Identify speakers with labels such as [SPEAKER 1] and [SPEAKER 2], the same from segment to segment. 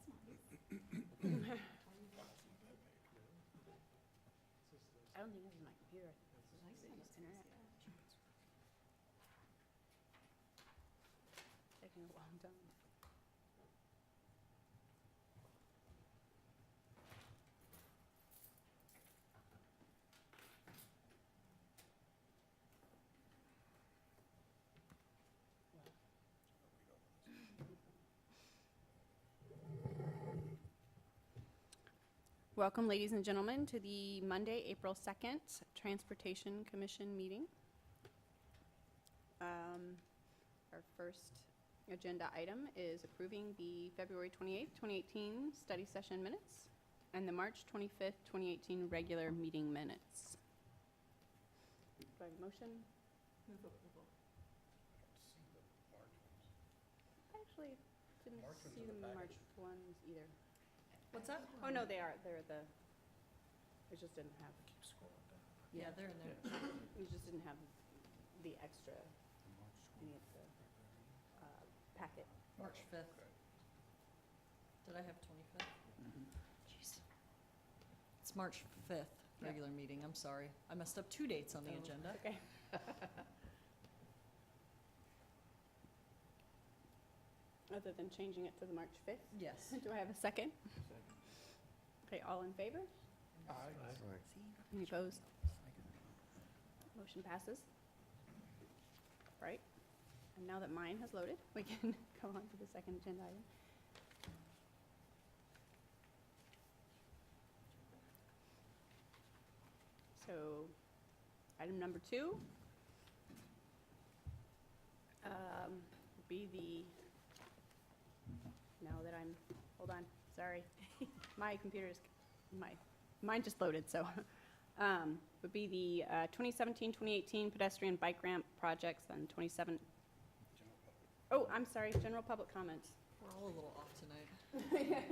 [SPEAKER 1] I don't think this is my computer. This is just internet. Taking a long time. Welcome, ladies and gentlemen, to the Monday, April 2nd Transportation Commission meeting. Our first agenda item is approving the February 28th, 2018 study session minutes and the March 25th, 2018 regular meeting minutes. Do I have a motion?
[SPEAKER 2] Move approval.
[SPEAKER 1] I actually didn't see the March ones either.
[SPEAKER 2] What's that?
[SPEAKER 1] Oh, no, they are. They're the, it just didn't have,
[SPEAKER 2] Yeah, they're in there.
[SPEAKER 1] we just didn't have the extra, any of the packet.
[SPEAKER 2] March 5th. Did I have 25th? Jeez. It's March 5th, regular meeting, I'm sorry. I messed up 2 dates on the
[SPEAKER 1] Oh,
[SPEAKER 2] agenda.
[SPEAKER 1] Okay. Other than changing it to the March 5th.
[SPEAKER 2] Yes.
[SPEAKER 1] Do I have a second? Okay, all in favor? Any opposed? Motion passes. Right. And now that mine has loaded, we can go on to the second agenda item. So, item number 2 would be the, now that I'm, hold on, sorry. My computer's, mine just loaded, so. Would be the 2017-2018 pedestrian bike ramp projects, then 27. Oh, I'm sorry, general public comments.
[SPEAKER 2] We're all a little off tonight.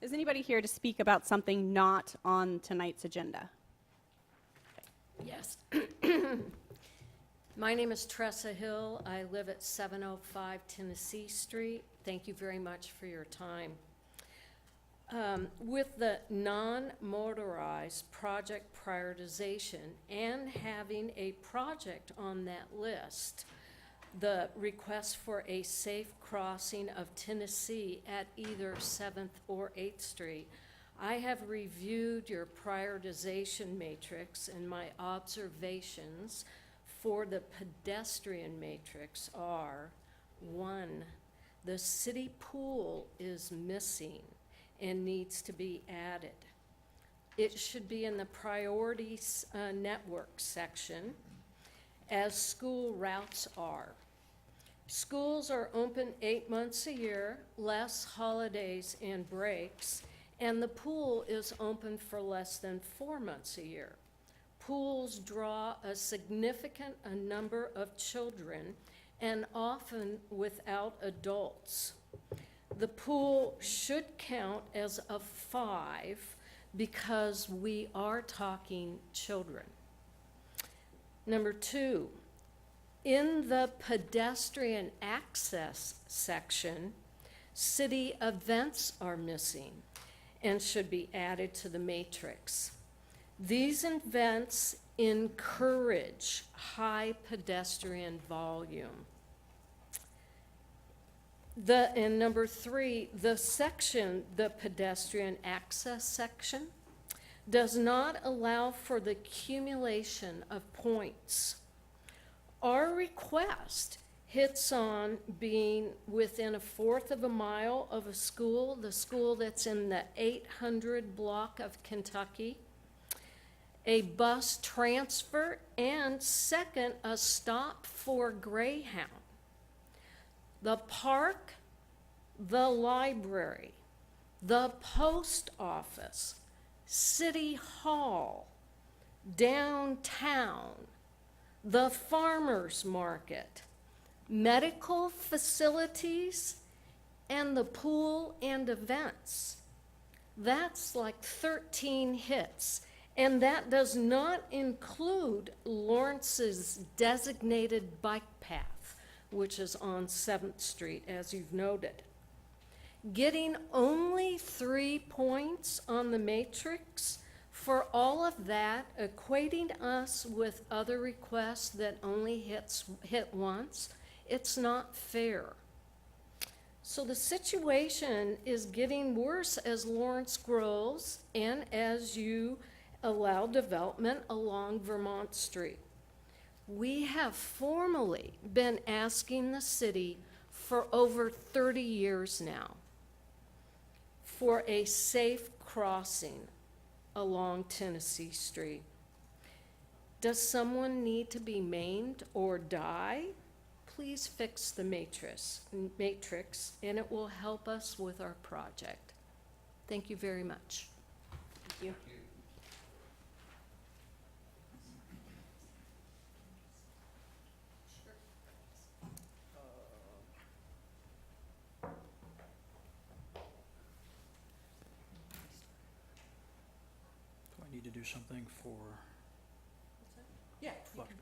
[SPEAKER 1] Is anybody here to speak about something not on tonight's agenda?
[SPEAKER 3] Yes. My name is Tressa Hill. I live at 705 Tennessee Street. Thank you very much for your time. With the non-motorized project prioritization and having a project on that list, the request for a safe crossing of Tennessee at either 7th or 8th Street, I have reviewed your prioritization matrix, and my observations for the pedestrian matrix are: 1, the city pool is missing and needs to be added. It should be in the priorities network section, as school routes are. Schools are open 8 months a year, less holidays and breaks, and the pool is open for less than 4 months a year. Pools draw a significant number of children and often without adults. The pool should count as a 5 because we are talking children. Number 2, in the pedestrian access section, city events are missing and should be added to the matrix. These events encourage high pedestrian volume. And number 3, the pedestrian access section, does not allow for the accumulation of points. Our request hits on being within 1/4 of a mile of a school, the school that's in the 800 block of Kentucky, a bus transfer, and second, a stop for Greyhound. The park, the library, the post office, city hall, downtown, the farmer's market, medical facilities, and the pool and events. That's like 13 hits. And that does not include Lawrence's designated bike path, which is on 7th Street, as you've noted. getting only 3 points on the matrix for all of that, equating us with other requests that only hit once, it's not fair. So the situation is getting worse as Lawrence grows and as you allow development along Vermont Street. We have formally been asking the city for over 30 years now for a safe crossing along Tennessee Street. Does someone need to be maimed or die? Please fix the matrix, and it will help us with our project. Thank you very much.
[SPEAKER 1] Thank you.
[SPEAKER 4] Do I need to do something for,
[SPEAKER 2] Yeah, you
[SPEAKER 4] Fuck.
[SPEAKER 2] can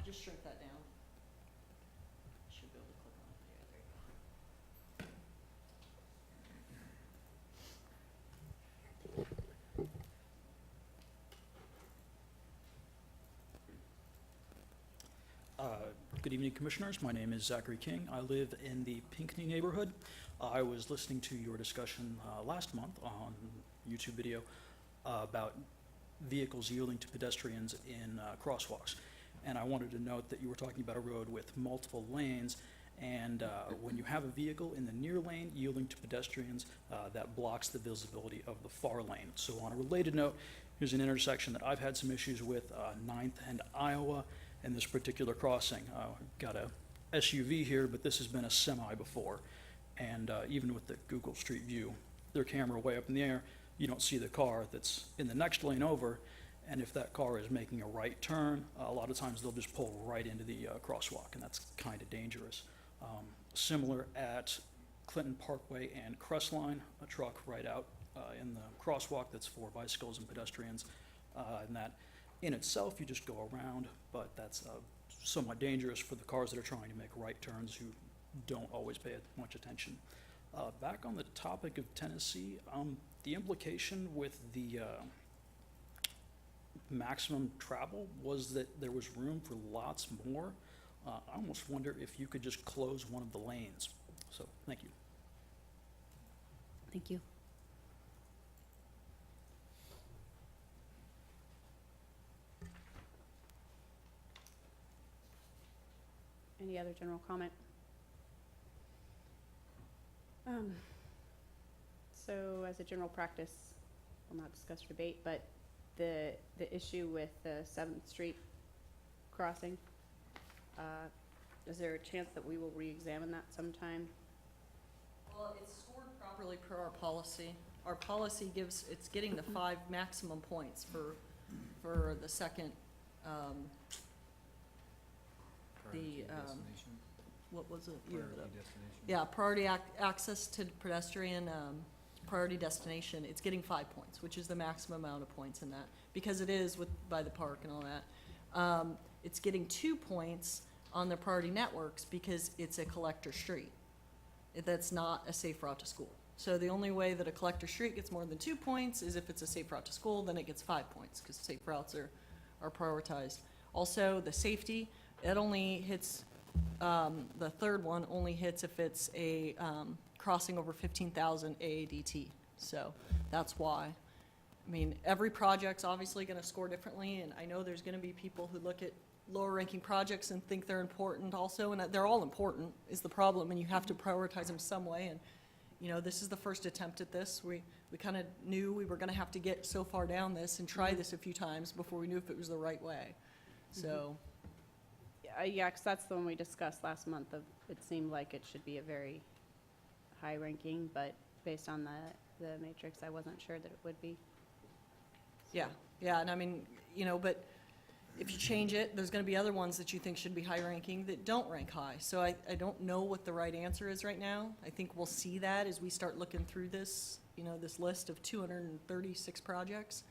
[SPEAKER 2] just shrink that down. Should be able to click on it. Yeah, there you go.
[SPEAKER 4] good evening, Commissioners. My name is Zachary King. I live in the Pinckney neighborhood. I was listening to your discussion last month on YouTube video about vehicles yielding to pedestrians in crosswalks. And I wanted to note that you were talking about a road with multiple lanes, and when you have a vehicle in the near lane yielding to pedestrians, that blocks the visibility of the far lane. So on a related note, here's an intersection that I've had some issues with, 9th and Iowa, and this particular crossing. Got a SUV here, but this has been a semi before. And even with the Google Street View, their camera way up in the air, you don't see the car that's in the next lane over. And if that car is making a right turn, a lot of times they'll just pull right into the crosswalk, and that's kind of dangerous. Similar at Clinton Parkway and Crestline, a truck right out in the crosswalk that's for bicycles and pedestrians. And that in itself, you just go around, but that's somewhat dangerous for the cars that are trying to make right turns who don't always pay much attention. Back on the topic of Tennessee, the implication with the maximum travel was that there was room for lots more. I almost wonder if you could just close one of the lanes. So, thank you.
[SPEAKER 1] Thank you. Any other general comment? So as a general practice, we'll not discuss or debate, but the issue with the 7th Street crossing, is there a chance that we will re-examine that sometime?
[SPEAKER 2] Well, it's scored properly per our policy. Our policy gives, it's getting the 5 maximum points for the second, what was it? You have it up. Yeah, priority access to pedestrian, priority destination, it's getting 5 points, which is the maximum amount of points in that, because it is by the park and all that. It's getting 2 points on the priority networks because it's a collector street. That's not a safe route to school. So the only way that a collector street gets more than 2 points is if it's a safe route to school, then it gets 5 points, because safe routes are prioritized. Also, the safety, it only hits, the third one only hits if it's a crossing over 15,000 AADT. So that's why. I mean, every project's obviously going to score differently, and I know there's going to be people who look at lower ranking projects and think they're important also, and they're all important is the problem, and you have to prioritize them some way. And you know, this is the first attempt at this. We kind of knew we were going to have to get so far down this and try this a few times before we knew if it was the right way. So.
[SPEAKER 1] Yeah, because that's the one we discussed last month. It seemed like it should be a very high ranking, but based on the matrix, I wasn't sure that it would be.
[SPEAKER 2] Yeah, and I mean, you know, but if you change it, there's going to be other ones that you think should be high ranking that don't rank high. So I don't know what the right answer is right now. I think we'll see that as we start looking through this, you know, this list of 236 projects.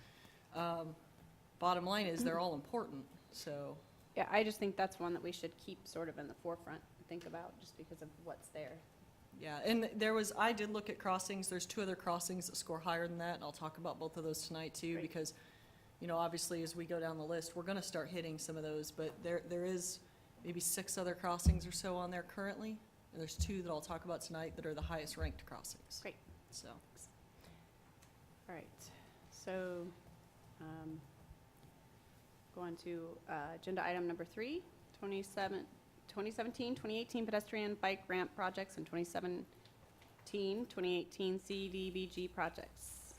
[SPEAKER 2] Bottom line is they're all important, so.
[SPEAKER 1] Yeah, I just think that's one that we should keep sort of in the forefront and think about just because of what's there.
[SPEAKER 2] Yeah, and I did look at crossings, there's 2 other crossings that score higher than that, and I'll talk about both of those tonight too,
[SPEAKER 1] Great.
[SPEAKER 2] because, you know, obviously as we go down the list, we're gonna start hitting some of those, but there is maybe 6 other crossings or so on there currently, and there's 2 that I'll talk about tonight that are the highest ranked crossings.
[SPEAKER 1] Great.
[SPEAKER 2] So,
[SPEAKER 1] All right, so, go on to agenda item number 3, 2017, 2018 pedestrian bike ramp projects and 2017, 2018 CDBG projects.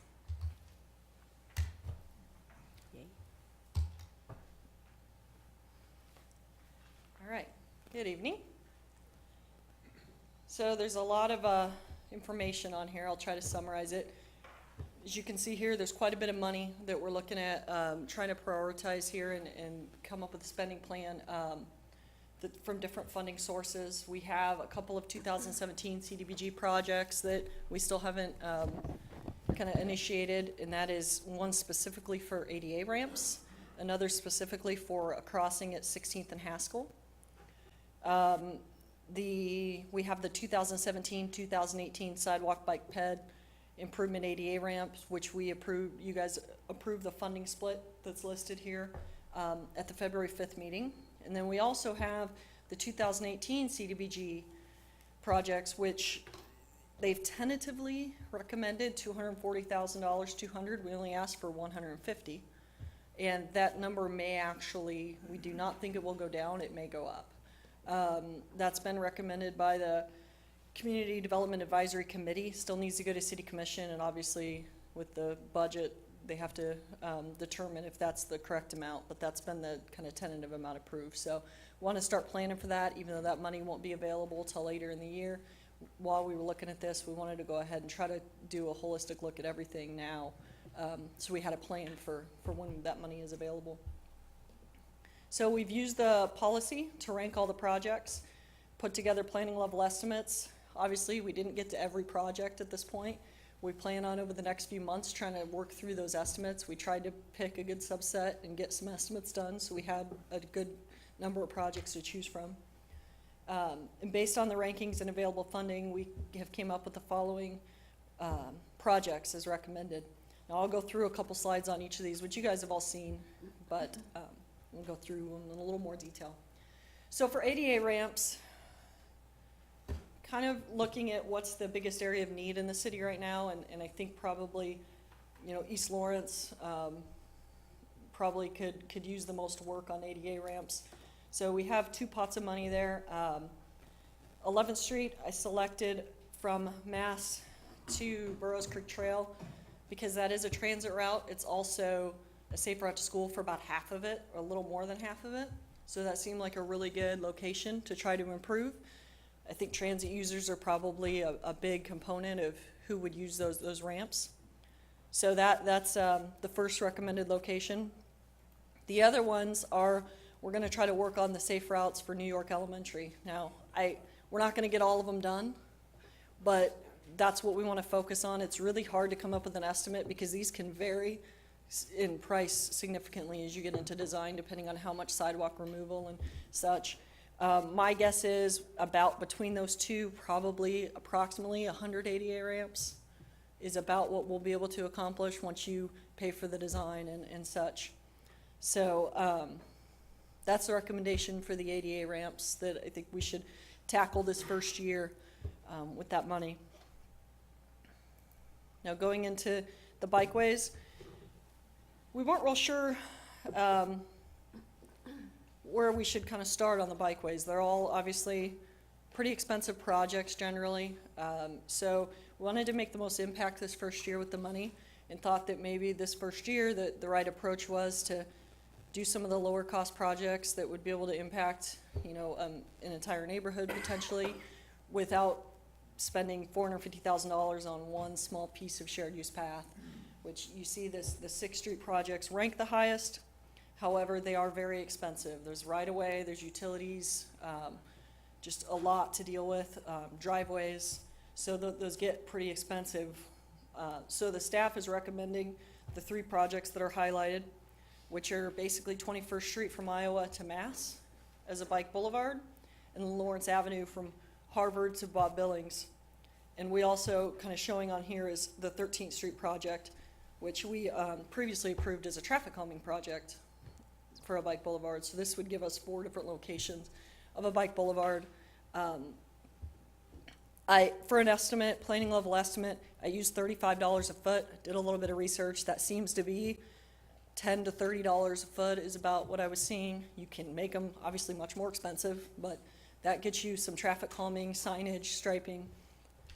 [SPEAKER 1] Yay.
[SPEAKER 2] all right, good evening. So there's a lot of information on here, I'll try to summarize it. As you can see here, there's quite a bit of money that we're looking at, trying to prioritize here and come up with a spending plan from different funding sources. We have a couple of 2017 CDBG projects that we still haven't kind of initiated, and that is one specifically for ADA ramps, another specifically for a crossing at 16th and Haskell. We have the 2017, 2018 sidewalk bike ped improvement ADA ramps, which we approved, you guys approved the funding split that's listed here at the February 5th meeting. And then we also have the 2018 CDBG projects, which they've tentatively recommended $240,000, 200. We only asked for 150. And that number may actually, we do not think it will go down, it may go up. That's been recommended by the Community Development Advisory Committee. Still needs to go to City Commission, and obviously with the budget, they have to determine if that's the correct amount, but that's been the kind of tentative amount approved. So want to start planning for that, even though that money won't be available till later in the year. While we were looking at this, we wanted to go ahead and try to do a holistic look at everything now. So we had a plan for when that money is available. So we've used the policy to rank all the projects, put together planning level estimates. Obviously, we didn't get to every project at this point. We plan on over the next few months trying to work through those estimates. We tried to pick a good subset and get some estimates done, so we had a good number of projects to choose from. And based on the rankings and available funding, we have came up with the following projects as recommended. Now I'll go through a couple slides on each of these, which you guys have all seen, but we'll go through them in a little more detail. So for ADA ramps, kind of looking at what's the biggest area of need in the city right now, and I think probably, you know, East Lawrence probably could use the most work on ADA ramps. So we have 2 pots of money there. 11th Street, I selected from Mass to Burroughs Creek Trail because that is a transit route. It's also a safe route to school for about half of it, or a little more than half of it. So that seemed like a really good location to try to improve. I think transit users are probably a big component of who would use those ramps. So that's the first recommended location. The other ones are, we're gonna try to work on the safe routes for New York Elementary. Now, we're not gonna get all of them done, but that's what we wanna focus on. It's really hard to come up with an estimate because these can vary in price significantly as you get into design, depending on how much sidewalk removal and such. My guess is about between those 2, probably approximately 100 ADA ramps is about what we'll be able to accomplish once you pay for the design and such. So that's the recommendation for the ADA ramps that I think we should tackle this first year with that money. Now going into the bikeways, we weren't real sure where we should kind of start on the bikeways. They're all obviously pretty expensive projects generally. So we wanted to make the most impact this first year with the money, and thought that maybe this first year that the right approach was to do some of the lower cost projects that would be able to impact, you know, an entire neighborhood potentially without spending $450,000 on one small piece of shared use path, which you see the 6th Street projects rank the highest. However, they are very expensive. There's right-of-way, there's utilities, just a lot to deal with, driveways, so those get pretty expensive. So the staff is recommending the 3 projects that are highlighted, which are basically 21st Street from Iowa to Mass as a bike boulevard, and Lawrence Avenue from Harvard to Bob Billings And we also, kind of showing on here is the 13th Street project, which we previously approved as a traffic calming project for a bike boulevard. So this would give us 4 different locations of a bike boulevard. For an estimate, planning level estimate, I used $35 a foot. Did a little bit of research. That seems to be $10 to $30 a foot is about what I was seeing. You can make them obviously much more expensive, but that gets you some traffic calming, signage, striping.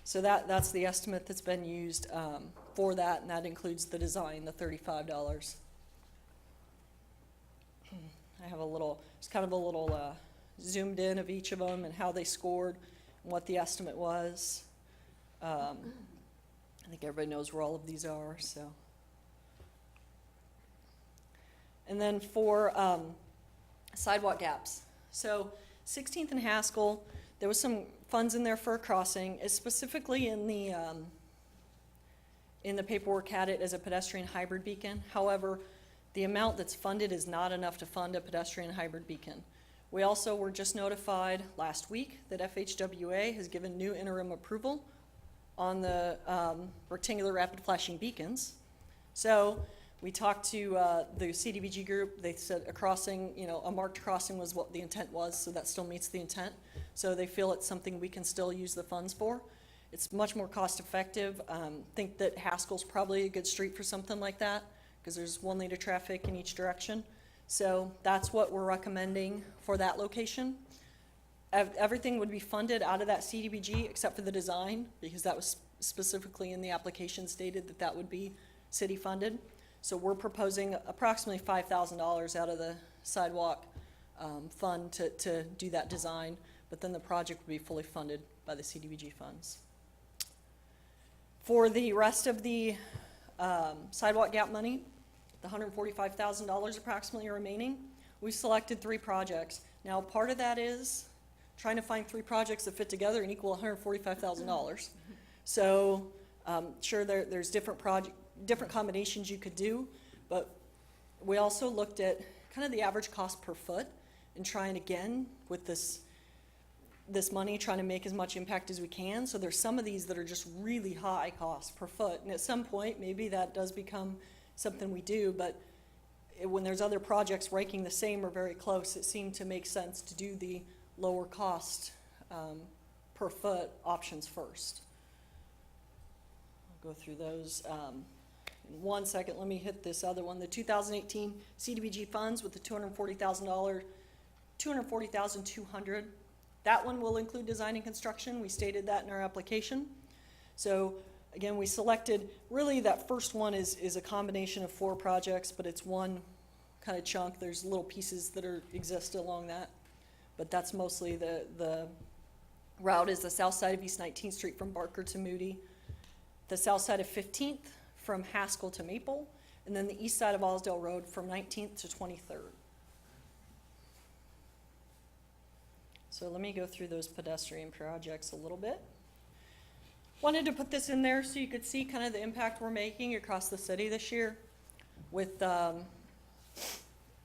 [SPEAKER 2] So that's the estimate that's been used for that, and that includes the design, the $35. I have it's kind of a little zoomed in of each of them and how they scored and what the estimate was. I think everybody knows where all of these are, so. And then for sidewalk gaps. So 16th and Haskell, there was some funds in there for a crossing. It's specifically in the paperwork had it as a pedestrian hybrid beacon. However, the amount that's funded is not enough to fund a pedestrian hybrid beacon. We also were just notified last week that FHWA has given new interim approval on the rectangular rapid flashing beacons. So we talked to the CDBG group. They said a crossing, a marked crossing was what the intent was, so that still meets the intent. So they feel it's something we can still use the funds for. It's much more cost effective. Think that Haskell's probably a good street for something like that because there's 1 lane of traffic in each direction. So that's what we're recommending for that location. Everything would be funded out of that CDBG except for the design because that was specifically in the application stated that that would be city funded. So we're proposing approximately $5,000 out of the sidewalk fund to do that design, but then the project would be fully funded by the CDBG funds. For the rest of the sidewalk gap money, the $145,000 approximately remaining, we selected 3 projects. Now, part of that is trying to find 3 projects that fit together and equal $145,000. So, sure, there's different combinations you could do, but we also looked at kind of the average cost per foot and trying again with this money, trying to make as much impact as we can. So there's some of these that are just really high cost per foot, and at some point maybe that does become something we do, but when there's other projects ranking the same or very close, it seemed to make sense to do the lower cost per foot options first. I'll go through those. In 1 second, let me hit this other one. The 2018 CDBG funds with the $240,000, $240,200. That one will include design and construction. We stated that in our application. So again, we selected, really that first one is a combination of 4 projects, but it's one kind of chunk. There's little pieces that exist along that, but that's mostly the route is the south side of East 19th Street from Barker to Moody, the south side of 15th from Haskell to Maple, and then the east side of Osdale Road from 19th to 23rd. So let me go through those pedestrian projects a little bit. Wanted to put this in there so you could see kind of the impact we're making across the city this year with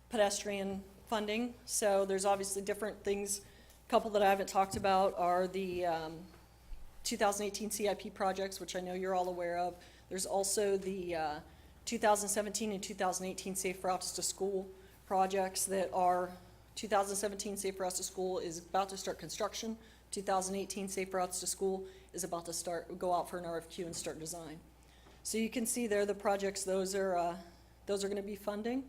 [SPEAKER 2] pedestrian funding. So there's obviously different things. A couple that I haven't talked about are the 2018 CIP projects, which I know you're all aware of. There's also the 2017 and 2018 Safe Routes to School projects that are 2017 Safe Routes to School is about to start construction. 2018 Safe Routes to School is about to go out for an RFQ and start design. So you can see there the projects those are going to be funding,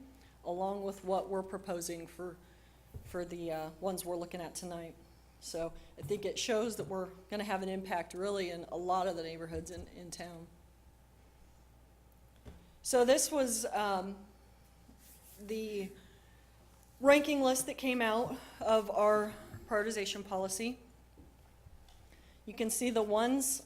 [SPEAKER 2] along with what we're proposing for the ones we're looking at tonight. So I think it shows that we're going to have an impact really in a lot of the neighborhoods in town. So this was the ranking list that came out of our prioritization policy. You can see the ones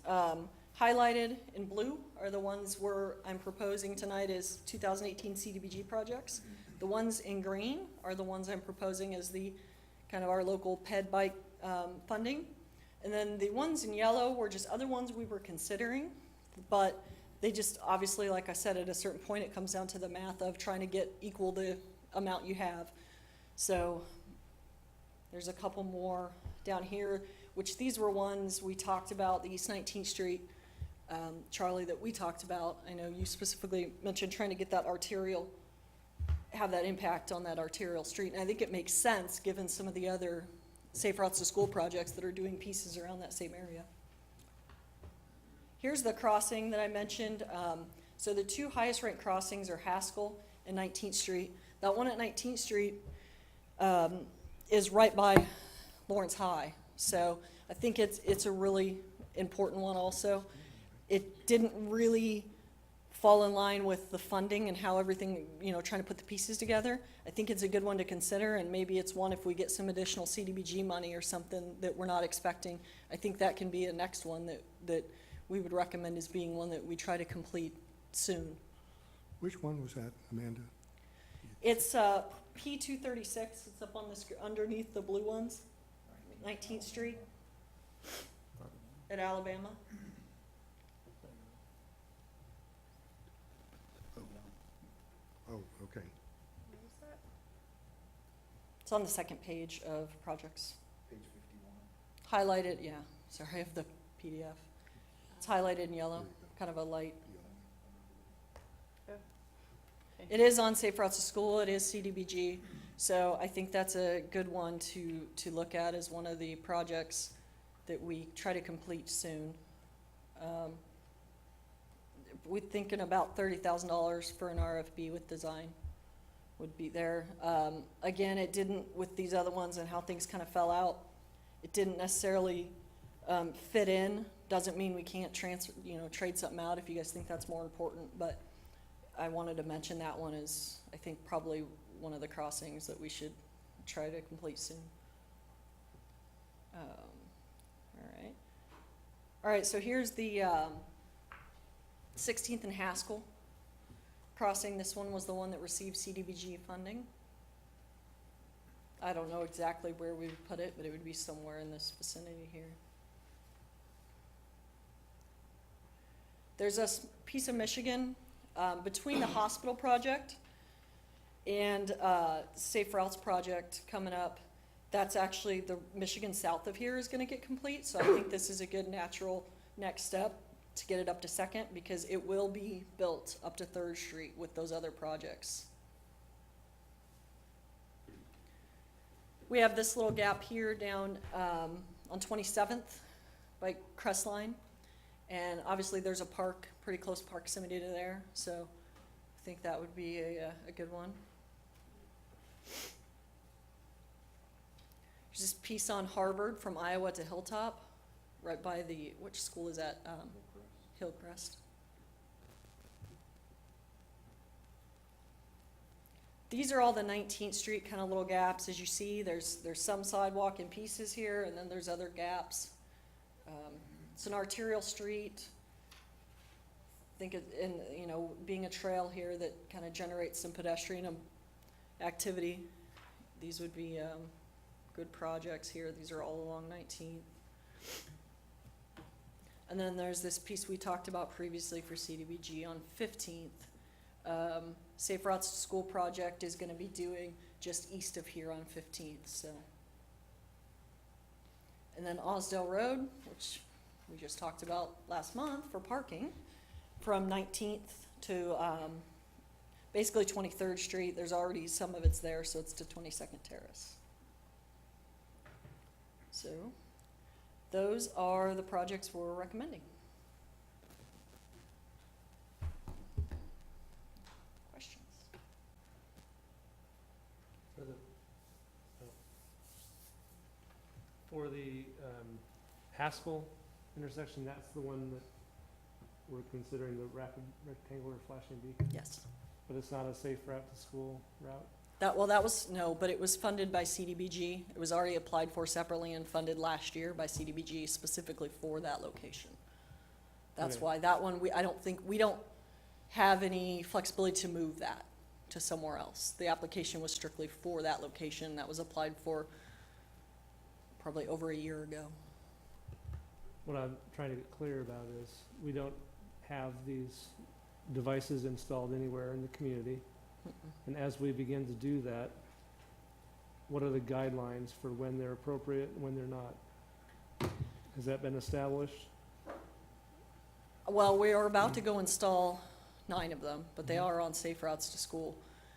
[SPEAKER 2] highlighted in blue are the ones I'm proposing tonight as 2018 CDBG projects. The ones in green are the ones I'm proposing as the kind of our local ped bike funding. And then the ones in yellow were just other ones we were considering, but they just obviously, like I said, at a certain point it comes down to the math of trying to equal the amount you have. So there's a couple more down here. which these were ones we talked about, the East 19th Street, Charlie, that we talked about. I know you specifically mentioned trying to get that arterial, have that impact on that arterial street. And I think it makes sense, given some of the other Safe Routes to School projects that are doing pieces around that same area. Here's the crossing that I mentioned. So the two highest ranked crossings are Haskell and 19th Street. That one at 19th Street is right by Lawrence High. So I think it's a really important one also. It didn't really fall in line with the funding and how everything, trying to put the pieces together. I think it's a good one to consider, and maybe it's one if we get some additional CDBG money or something that we're not expecting. I think that can be a next one that we would recommend as being one that we try to complete soon.
[SPEAKER 5] Which one was that, Amanda?
[SPEAKER 2] It's P236. It's up on the underneath the blue ones, 19th Street at Alabama.
[SPEAKER 5] Oh, okay.
[SPEAKER 2] It's on the second page of projects.
[SPEAKER 5] Page 51.
[SPEAKER 2] Highlighted, yeah. Sorry, I have the PDF. It's highlighted in yellow, kind of a light. It is on Safe Routes to School. It is CDBG. So I think that's a good one to look at as one of the projects that we try to complete soon. We're thinking about $30,000 for an RFB with design would be there. Again, it didn't, with these other ones and how things kind of fell out, it didn't necessarily fit in. Doesn't mean we can't transfer, trade something out if you guys think that's more important, but I wanted to mention that one as, I think, probably one of the crossings that we should try to complete soon. All right, so here's the 16th and Haskell crossing. This one was the one that received CDBG funding. I don't know exactly where we would put it, but it would be somewhere in this vicinity here. There's a piece of Michigan between the hospital project and Safe Routes project coming up. That's actually the Michigan south of here is going to get complete. So I think this is a good natural next step to get it up to 2nd, because it will be built up to 3rd Street with those other projects. We have this little gap here down on 27th by Crestline. And obviously there's a park, pretty close proximity to there. So I think that would be a good one. There's this piece on Harvard from Iowa to Hilltop, right by the, which school is that? Hillcrest. These are all the 19th Street kind of little gaps. As you see, there's some sidewalk in pieces here, and then there's other gaps. It's an arterial street. I think being a trail here that kind of generates some pedestrian activity. These would be good projects here. These are all along 19th. And then there's this piece we talked about previously for CDBG on 15th. Safe Routes to School project is going to be doing just east of here on 15th. So, and then Osdale Road, which we just talked about last month for parking, from 19th to basically 23rd Street. There's already some of it's there, so it's to 22nd Terrace. So those are the projects we're recommending. Questions?
[SPEAKER 6] For the Haskell intersection, that's the one that we're considering the rapid rectangular flashing beacon?
[SPEAKER 2] Yes.
[SPEAKER 6] But it's not a safe route to school route?
[SPEAKER 2] But it was funded by CDBG. It was already applied for separately and funded last year by CDBG specifically for that location. That's
[SPEAKER 6] Okay.
[SPEAKER 2] why that one, we don't have any flexibility to move that to somewhere else. The application was strictly for that location. That was applied for probably over a year ago.
[SPEAKER 6] What I'm trying to get clear about is we don't have these devices installed anywhere in the community. And as we begin to do that, what are the guidelines for when they're appropriate and when they're not? Has that been established?
[SPEAKER 2] Well, we are about to go install 9 of them, but they are on safe routes to school.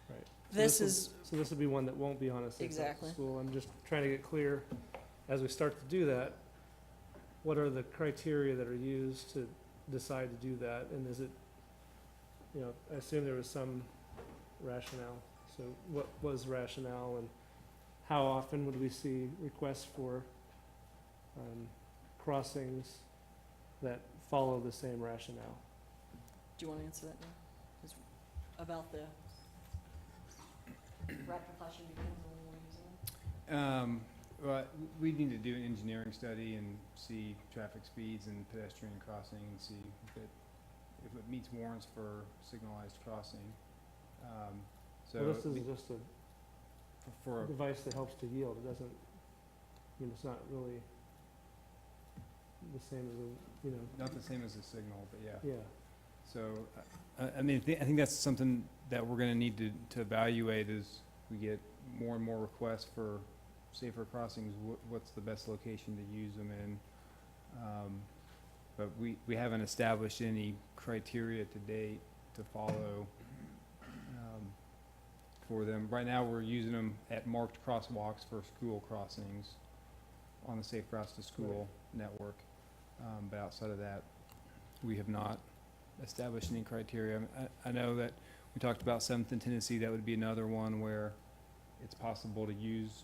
[SPEAKER 6] Right. So
[SPEAKER 2] This
[SPEAKER 6] will-
[SPEAKER 2] is,
[SPEAKER 6] So this would be one that won't be on a safe route to
[SPEAKER 2] Exactly.
[SPEAKER 6] school. I'm just trying to get clear, as we start to do that, what are the criteria that are used to decide to do that? And is it, you know, I assume there was some rationale. So what was rationale, and how often would we see requests for crossings that follow the same rationale?
[SPEAKER 2] do you want to answer that now? Is- About the rapid flashing beacons and when we're using them?
[SPEAKER 7] Well, we need to do an engineering study and see traffic speeds and pedestrian crossing and see if it meets warrants for signalized crossing.
[SPEAKER 6] Well, this is just a
[SPEAKER 7] For,
[SPEAKER 6] device that helps to yield. It doesn't, I mean, it's not really the same as a, you know,
[SPEAKER 7] not the same as a signal, but yeah.
[SPEAKER 6] yeah.
[SPEAKER 7] So, I mean, I think that's something that we're gonna need to evaluate as we get more and more requests for safer crossings, what's the best location to use them in. But we haven't established any criteria to date to follow for them. Right now, we're using them at marked crosswalks for school crossings on the Safe Routes to School network. But outside of that, we have not established any criteria. I know that we talked about 7th and Tennessee. That would be another one where it's possible to use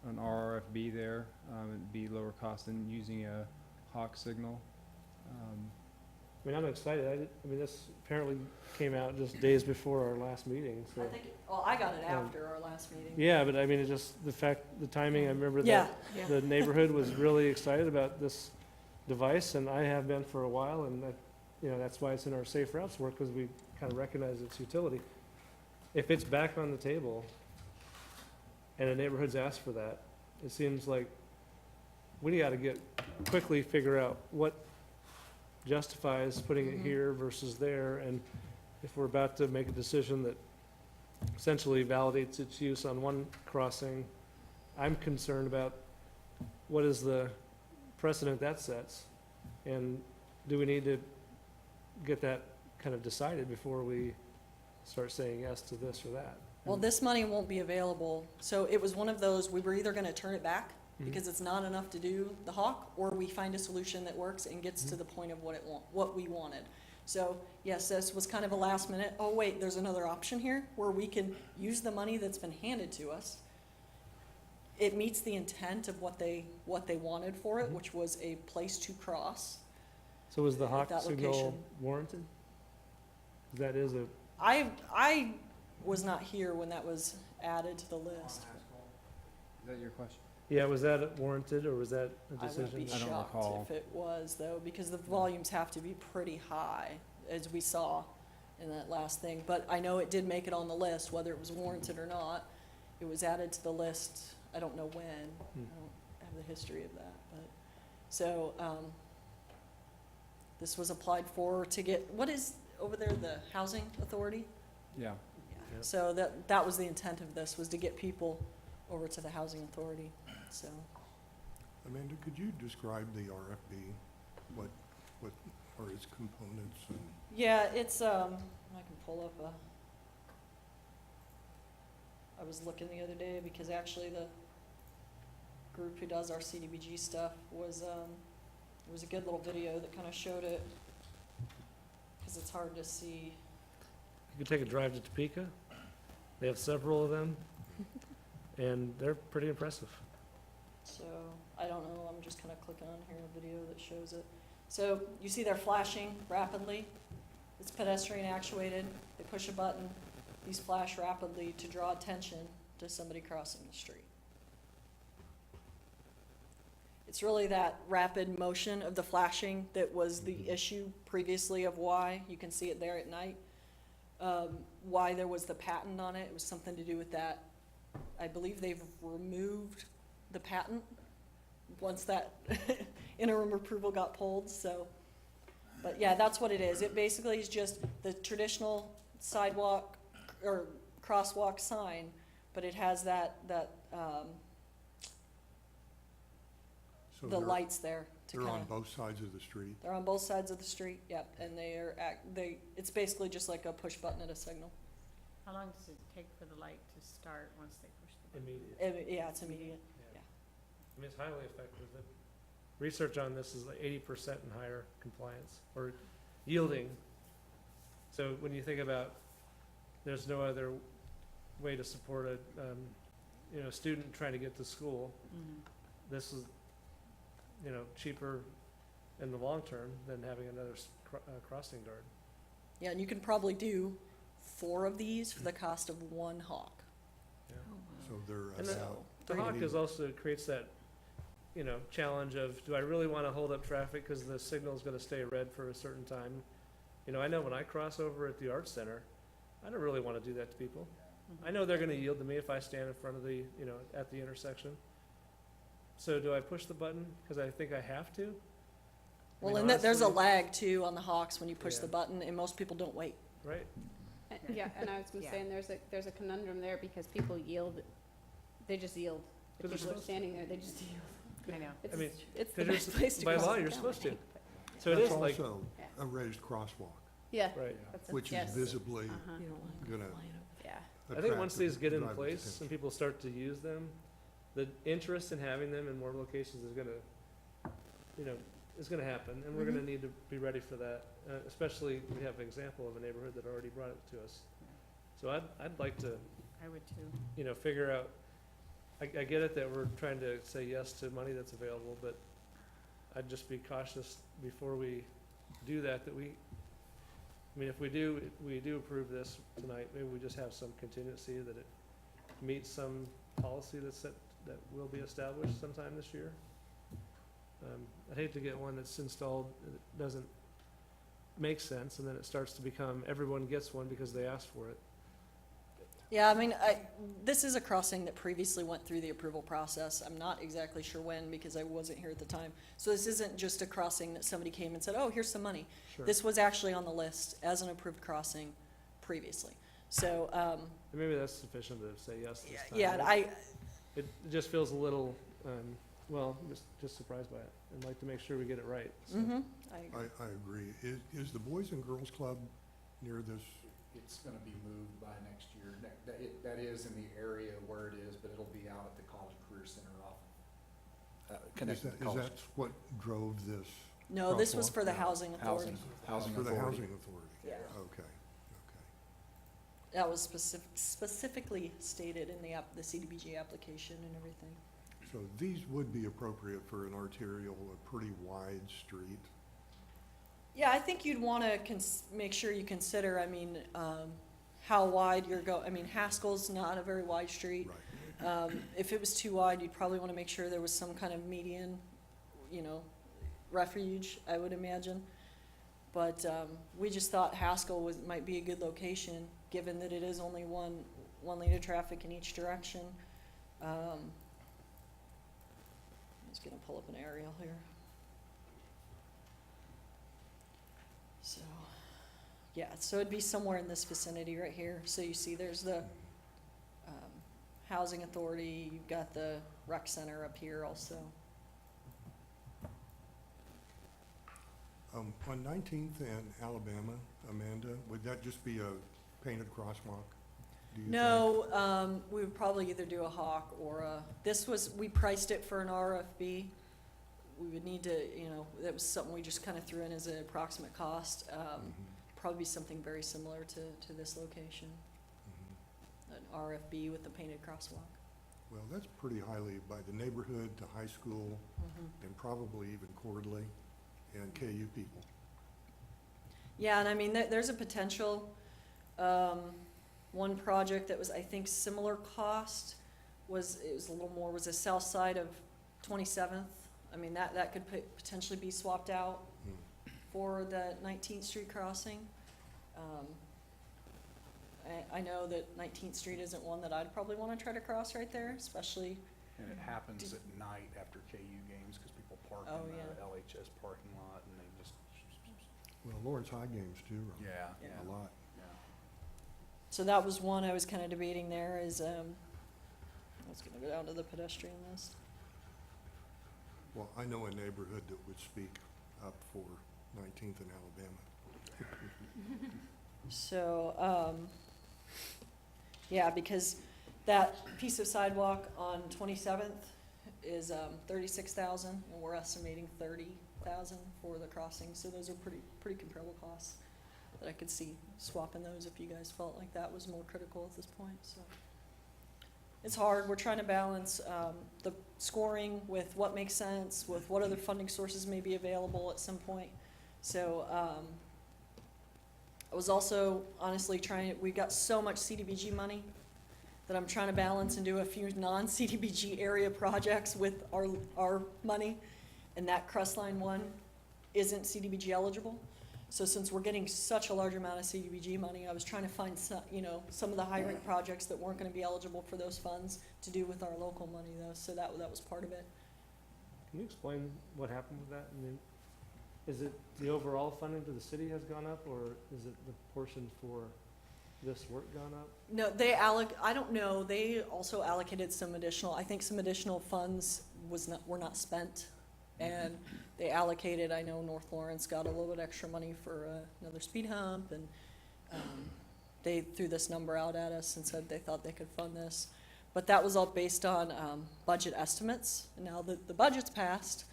[SPEAKER 7] an RRFB there. It'd be lower cost than using a Hawk signal.
[SPEAKER 6] I mean, I'm excited. I mean, this apparently came out just days before our last meeting, so.
[SPEAKER 2] I think, well, I got it after our last meeting.
[SPEAKER 6] Yeah, but I mean, it just, the fact, the timing, I remember
[SPEAKER 2] Yeah,
[SPEAKER 6] that the neighborhood was really excited about this device, and I have been for a while, and that, you know, that's why it's in our safe routes work, because we kind of recognize its utility. If it's back on the table, and the neighborhood's asked for that, it seems like we gotta quickly figure out what justifies putting it
[SPEAKER 2] Mhm.
[SPEAKER 6] here versus there, and if we're about to make a decision that essentially validates its use on one crossing, I'm concerned about what is the precedent that sets, and do we need to get that kind of decided before we start saying yes to this or that?
[SPEAKER 2] well, this money won't be available, so it was one of those, we were either gonna turn it back,
[SPEAKER 6] Mhm.
[SPEAKER 2] because it's not enough to do the Hawk, or we find a solution that works and gets to
[SPEAKER 6] Mhm.
[SPEAKER 2] the point of what we wanted. So, yes, this was kind of a last minute, oh wait, there's another option here, where we can use the money that's been handed to us. It meets the intent of what they wanted for it,
[SPEAKER 6] Mhm.
[SPEAKER 2] which was a place to cross.
[SPEAKER 6] So was the
[SPEAKER 2] At
[SPEAKER 6] Hawk
[SPEAKER 2] that
[SPEAKER 6] signal
[SPEAKER 2] location.
[SPEAKER 6] warranted? That is a,
[SPEAKER 2] I was not here when that was added to the list.
[SPEAKER 7] Is that your question?
[SPEAKER 6] yeah, was that warranted, or was that a
[SPEAKER 2] I would be
[SPEAKER 6] decision?
[SPEAKER 7] I don't
[SPEAKER 2] shocked
[SPEAKER 7] recall.
[SPEAKER 2] if it was, though, because the volumes have to be pretty high, as we saw in that last thing. But I know it did make it on the list, whether it was warranted or not. It was added to the list, I don't know when. I don't have the history of that, but, so, this was applied for to get, what is over there, the housing authority?
[SPEAKER 7] Yeah.
[SPEAKER 6] Yeah.
[SPEAKER 2] So that was the intent of this, was to get people over to the housing authority, so.
[SPEAKER 5] Amanda, could you describe the RFB? What are its components and?
[SPEAKER 2] Yeah, it's, I can pull up I was looking the other day because actually the group who does our CDBG stuff was, it was a good little video that kind of showed it, because it's hard to see.
[SPEAKER 6] You could take a drive to Topeka. They have several of them, and they're pretty impressive.
[SPEAKER 2] So, I don't know, I'm just kind of clicking on here, a video that shows it. So, you see they're flashing rapidly. It's pedestrian actuated. They push a button. These flash rapidly to draw attention to somebody crossing the street. It's really that rapid motion of the flashing that was the issue previously of why, you can see it there at night, why there was the patent on it. It was something to do with that. I believe they've removed the patent once that interim approval got pulled, so. But yeah, that's what it is. It basically is just the traditional sidewalk or crosswalk sign, but it has
[SPEAKER 5] So
[SPEAKER 2] the
[SPEAKER 5] there-
[SPEAKER 2] lights there. to
[SPEAKER 5] They're
[SPEAKER 2] kind
[SPEAKER 5] on
[SPEAKER 2] of,
[SPEAKER 5] both sides of the street.
[SPEAKER 2] they're on both sides of the street, yep, and it's basically just like a push button at a signal.
[SPEAKER 8] How long does it take for the light to start once they push the button?
[SPEAKER 6] Immediate.
[SPEAKER 2] Yeah, it's immediate.
[SPEAKER 6] Yeah. I mean, it's highly effective. The research on this is like 80% and higher compliance or yielding. So when you think about, there's no other way to support a, student trying to get to school, this is, cheaper in the long term than having another crossing guard.
[SPEAKER 2] Yeah, and you can probably do 4 of these for the cost of 1 hawk.
[SPEAKER 5] So they're
[SPEAKER 6] And then
[SPEAKER 5] about,
[SPEAKER 6] The hawk is also creates that, challenge of, do I really want to hold up traffic because the signal is going to stay red for a certain time? I know when I cross over at the Arts Center, I don't really want to do that to people. I know they're going to yield to me if I stand in front of the, at the intersection. So do I push the button because I think I have to?
[SPEAKER 2] Well,
[SPEAKER 6] mean,
[SPEAKER 2] and there's a
[SPEAKER 6] honestly-
[SPEAKER 2] lag too on the hawks when you push
[SPEAKER 6] Yeah.
[SPEAKER 2] the button, and most people don't wait.
[SPEAKER 6] Right?
[SPEAKER 1] Yeah, and I was gonna say, and there's a conundrum there because people yield, they just yield. If
[SPEAKER 6] 'Cause they're
[SPEAKER 1] people are
[SPEAKER 6] supposed to.
[SPEAKER 1] standing there, they just yield.
[SPEAKER 8] I know.
[SPEAKER 1] It's,
[SPEAKER 6] mean,
[SPEAKER 1] it's the
[SPEAKER 6] 'cause
[SPEAKER 1] best place to
[SPEAKER 6] by
[SPEAKER 1] cross
[SPEAKER 6] law,
[SPEAKER 1] the
[SPEAKER 6] you're
[SPEAKER 1] town
[SPEAKER 6] supposed to.
[SPEAKER 1] lane, but-
[SPEAKER 6] So it
[SPEAKER 5] that's
[SPEAKER 6] is like,
[SPEAKER 5] also
[SPEAKER 1] Yeah.
[SPEAKER 5] a raised crosswalk,
[SPEAKER 1] Yeah.
[SPEAKER 6] right.
[SPEAKER 1] that's a-
[SPEAKER 5] which is
[SPEAKER 1] yes.
[SPEAKER 5] visibly
[SPEAKER 1] Uh-huh.
[SPEAKER 2] You don't want to
[SPEAKER 5] gonna
[SPEAKER 2] complain of
[SPEAKER 1] Yeah.
[SPEAKER 6] I think once
[SPEAKER 5] attract
[SPEAKER 6] these get in
[SPEAKER 5] driver's
[SPEAKER 6] place
[SPEAKER 5] attention.
[SPEAKER 6] and people start to use them, the interest in having them in more locations is gonna, is gonna happen, and we're gonna need to be ready for that. Especially, we have an example of a neighborhood that already brought it to us. So I'd like to,
[SPEAKER 8] I would too.
[SPEAKER 6] figure out, I get it that we're trying to say yes to money that's available, but I'd just be cautious before we do that, if we do approve this tonight, maybe we just have some contingency that it meets some policy that will be established sometime this year. I'd hate to get one that's installed, that doesn't make sense, and then it starts to become, everyone gets one because they asked for it.
[SPEAKER 2] Yeah, this is a crossing that previously went through the approval process. I'm not exactly sure when because I wasn't here at the time. So this isn't just a crossing that somebody came and said, oh, here's some money.
[SPEAKER 6] Sure.
[SPEAKER 2] This was actually on the list as an approved crossing previously. So,
[SPEAKER 6] And maybe that's sufficient to say yes this time.
[SPEAKER 2] yeah,
[SPEAKER 6] right? It just feels a little, just surprised by it, and like to make sure we get it right. So.
[SPEAKER 2] I agree.
[SPEAKER 5] I agree. Is the Boys and Girls Club near this?
[SPEAKER 9] It's gonna be moved by next year. That is in the area where it is, but it'll be out at the College Career Center off, connected to
[SPEAKER 5] Is
[SPEAKER 9] college.
[SPEAKER 5] that what drove this?
[SPEAKER 2] No, this was
[SPEAKER 5] crosswalk?
[SPEAKER 2] for the
[SPEAKER 5] No.
[SPEAKER 2] housing authority.
[SPEAKER 9] Housing
[SPEAKER 5] For the
[SPEAKER 9] authority.
[SPEAKER 5] Housing Authority?
[SPEAKER 2] Yeah.
[SPEAKER 5] Okay.
[SPEAKER 2] That was specifically stated in the CDBG application and everything.
[SPEAKER 5] So these would be appropriate for an arterial, a pretty wide street.
[SPEAKER 2] Yeah, I think you'd want to make sure you consider, how wide you're Haskell's not a very wide street.
[SPEAKER 5] Right.
[SPEAKER 2] If it was too wide, you'd probably want to make sure there was some kind of median, refuge, I would imagine. But we just thought Haskell might be a good location, given that it is only one lane of traffic in each direction. I'm just gonna pull up an aerial here. So, yeah, so it'd be somewhere in this vicinity right here. So you see there's the housing authority, you've got the rec center up here also.
[SPEAKER 5] On 19th and Alabama, Amanda, would that just be a painted crosswalk? Do you think?
[SPEAKER 2] No, we would probably either do a hawk or we priced it for an RFB. We would need to, that was something we just kind of threw in as an approximate cost.
[SPEAKER 5] Mhm,
[SPEAKER 2] Probably something very similar to this location,
[SPEAKER 5] mhm.
[SPEAKER 2] an RFB with the painted crosswalk.
[SPEAKER 5] Well, that's pretty highly by the neighborhood to high school and probably even Cordley and KU people.
[SPEAKER 2] Yeah, and there's a potential, one project that was, I think, similar cost was the south side of 27th. That could potentially be swapped out
[SPEAKER 5] Hmm.
[SPEAKER 2] for the 19th Street crossing. I know that 19th Street isn't one that I'd probably want to try to cross right there, especially,
[SPEAKER 9] And it happens at night after KU games, cause people park
[SPEAKER 2] Oh,
[SPEAKER 9] in the
[SPEAKER 2] yeah.
[SPEAKER 9] LHS parking lot and they just,
[SPEAKER 5] Well, Lawrence High games too, Ron.
[SPEAKER 9] yeah,
[SPEAKER 2] Yeah.
[SPEAKER 5] A lot.
[SPEAKER 9] yeah.
[SPEAKER 2] so that was one I was kind of debating there is, I was gonna go down to the pedestrian list.
[SPEAKER 5] Well, I know a neighborhood that would speak up for 19th and Alabama.
[SPEAKER 2] So, yeah, because that piece of sidewalk on 27th is 36,000, and we're estimating 30,000 for the crossing. So those are pretty comparable costs that I could see swapping those if you guys felt like that was more critical at this point. So it's hard. We're trying to balance the scoring with what makes sense, with what other funding sources may be available at some point. So I was also honestly we got so much CDBG money that I'm trying to balance and do a few non-CDBG area projects with our money, and that Crestline one isn't CDBG eligible. So since we're getting such a large amount of CDBG money, I was trying to find some of the high-rate projects that weren't gonna be eligible for those funds to do with our local money though, so that was part of it.
[SPEAKER 6] Can you explain what happened with that? I mean, is it the overall funding to the city has gone up, or is it the portion for this work gone up?
[SPEAKER 2] No, I don't know, they also allocated some additional funds were not spent. And they allocated, I know North Lawrence got a little bit extra money for another speed hump, and they threw this number out at us and said they thought they could fund this. But that was all based on budget estimates. And now that the budget's passed,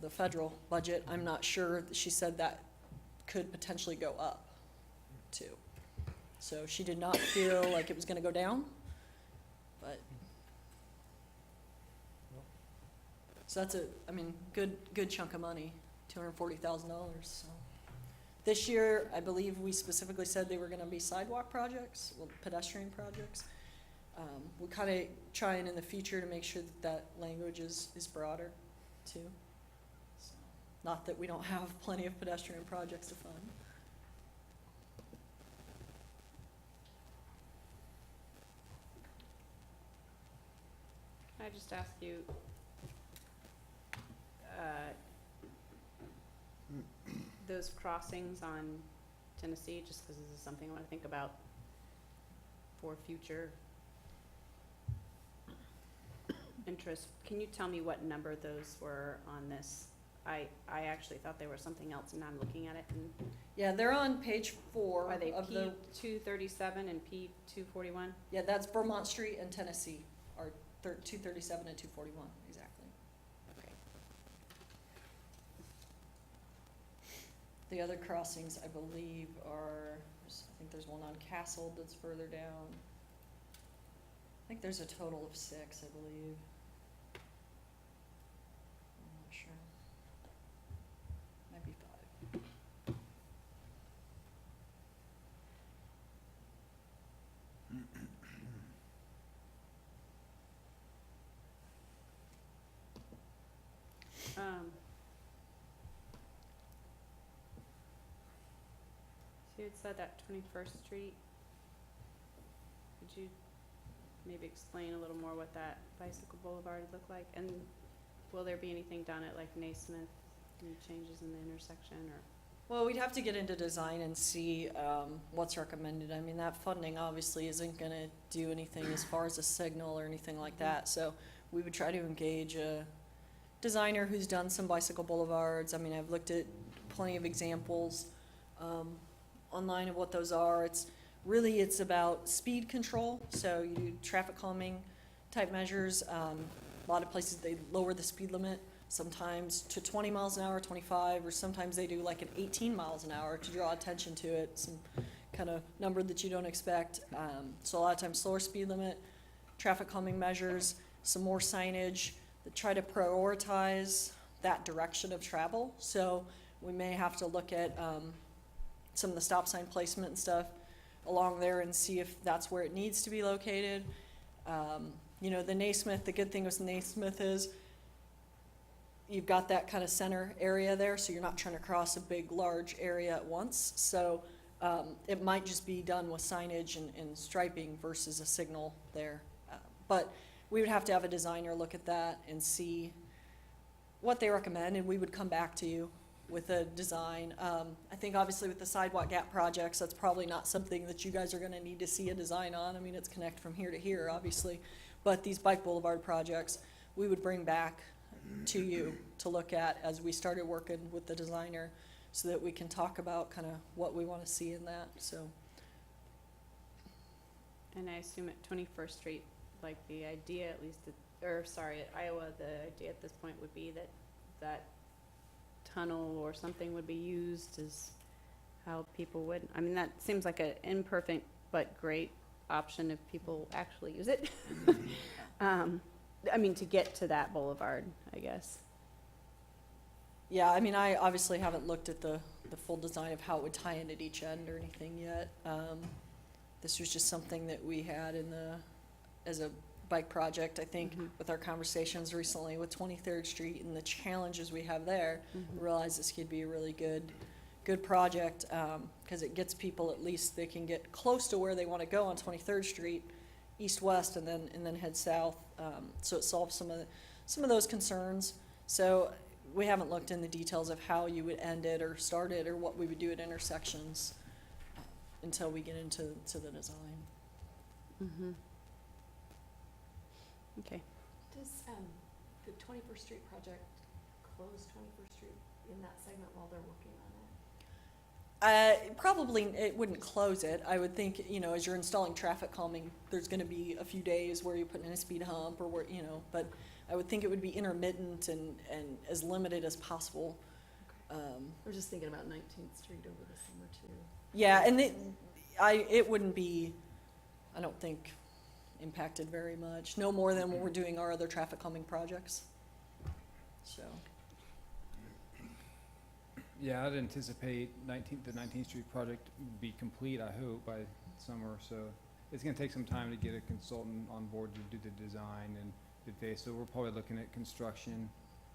[SPEAKER 2] the federal budget, I'm not sure, she said that could potentially go up too. So she did not feel like it was gonna go down, but. So that's good chunk of money, $240,000, so. This year, I believe we specifically said they were gonna be sidewalk projects, well, pedestrian projects. We're kinda trying in the future to make sure that language is broader, too. So, not that we don't have plenty of pedestrian projects to fund.
[SPEAKER 1] Can I just ask you, those crossings on Tennessee, just because this is something I want to think about for future interest, can you tell me what number those were on this? I actually thought they were something else, and now I'm looking at it, and
[SPEAKER 2] Yeah, they're on page 4
[SPEAKER 1] are they
[SPEAKER 2] of
[SPEAKER 1] P
[SPEAKER 2] the,
[SPEAKER 1] 237 and P 241?
[SPEAKER 2] yeah, that's Vermont Street and Tennessee, are 237 and 241, exactly.
[SPEAKER 1] Okay.
[SPEAKER 2] The other crossings, I believe, I think there's one on Castle that's further down. I think there's a total of 6, I believe. I'm not sure. Might be 5.
[SPEAKER 1] So you had said that 21st Street. Could you maybe explain a little more what that bicycle boulevard would look like? And will there be anything done at like Naismith, any changes in the intersection, or?
[SPEAKER 2] Well, we'd have to get into design and see what's recommended. I mean, that funding obviously isn't gonna do anything as far as a signal or anything like that. So we would try to engage a designer who's done some bicycle boulevards. I mean, I've looked at plenty of examples online of what those are. It's about speed control. So you do traffic calming type measures. A lot of places they lower the speed limit, sometimes to 20 miles an hour, 25, or sometimes they do like an 18 miles an hour to draw attention to it, some kind of number that you don't expect. So a lot of times slower speed limit, traffic calming measures, some more signage that try to prioritize that direction of travel. So we may have to look at some of the stop sign placement and stuff along there and see if that's where it needs to be located. The Naismith, the good thing with Naismith is you've got that kind of center area there, so you're not trying to cross a big, large area at once. So it might just be done with signage and striping versus a signal there. But we would have to have a designer look at that and see what they recommend, and we would come back to you with a design. I think obviously with the Sidewalk Gap projects, that's probably not something that you guys are gonna need to see a design on. I mean, it's connect from here to here, obviously. But these bike boulevard projects, we would bring back to you to look at as we started working with the designer, so that we can talk about kind of what we want to see in that, so.
[SPEAKER 1] And I assume at 21st Street, like the idea at least, at Iowa, the idea at this point would be that that tunnel or something would be used as how people would, I mean, that seems like an imperfect but great option if people actually use it. I mean, to get to that boulevard, I guess.
[SPEAKER 2] Yeah, I mean, I obviously haven't looked at the full design of how it would tie in at each end or anything yet. This was just something that we had as a bike project, I think, with our conversations recently with 23rd Street and the challenges we have there. We realized this could be a really good project, because it gets people, at least they can get close to where they want to go on 23rd Street, east-west, and then head south. So it solves some of those concerns. So we haven't looked in the details of how you would end it or start it or what we would do at intersections until we get into the design.
[SPEAKER 1] Okay.
[SPEAKER 10] Does the 21st Street project close 21st Street in that segment while they're working on it?
[SPEAKER 2] Probably it wouldn't close it. I would think, as you're installing traffic calming, there's going to be a few days where you're putting in a speed hump or where, but I would think it would be intermittent and as limited as possible.
[SPEAKER 10] I was just thinking about 19th Street over the summer too.
[SPEAKER 2] Yeah, and it wouldn't be, I don't think, impacted very much. No more than when we're doing our other traffic calming projects. So.
[SPEAKER 7] Yeah, I'd anticipate the 19th Street project would be complete, I hope, by summer, so it's gonna take some time to get a consultant on board to do the design and bid phase, so we're probably looking at construction,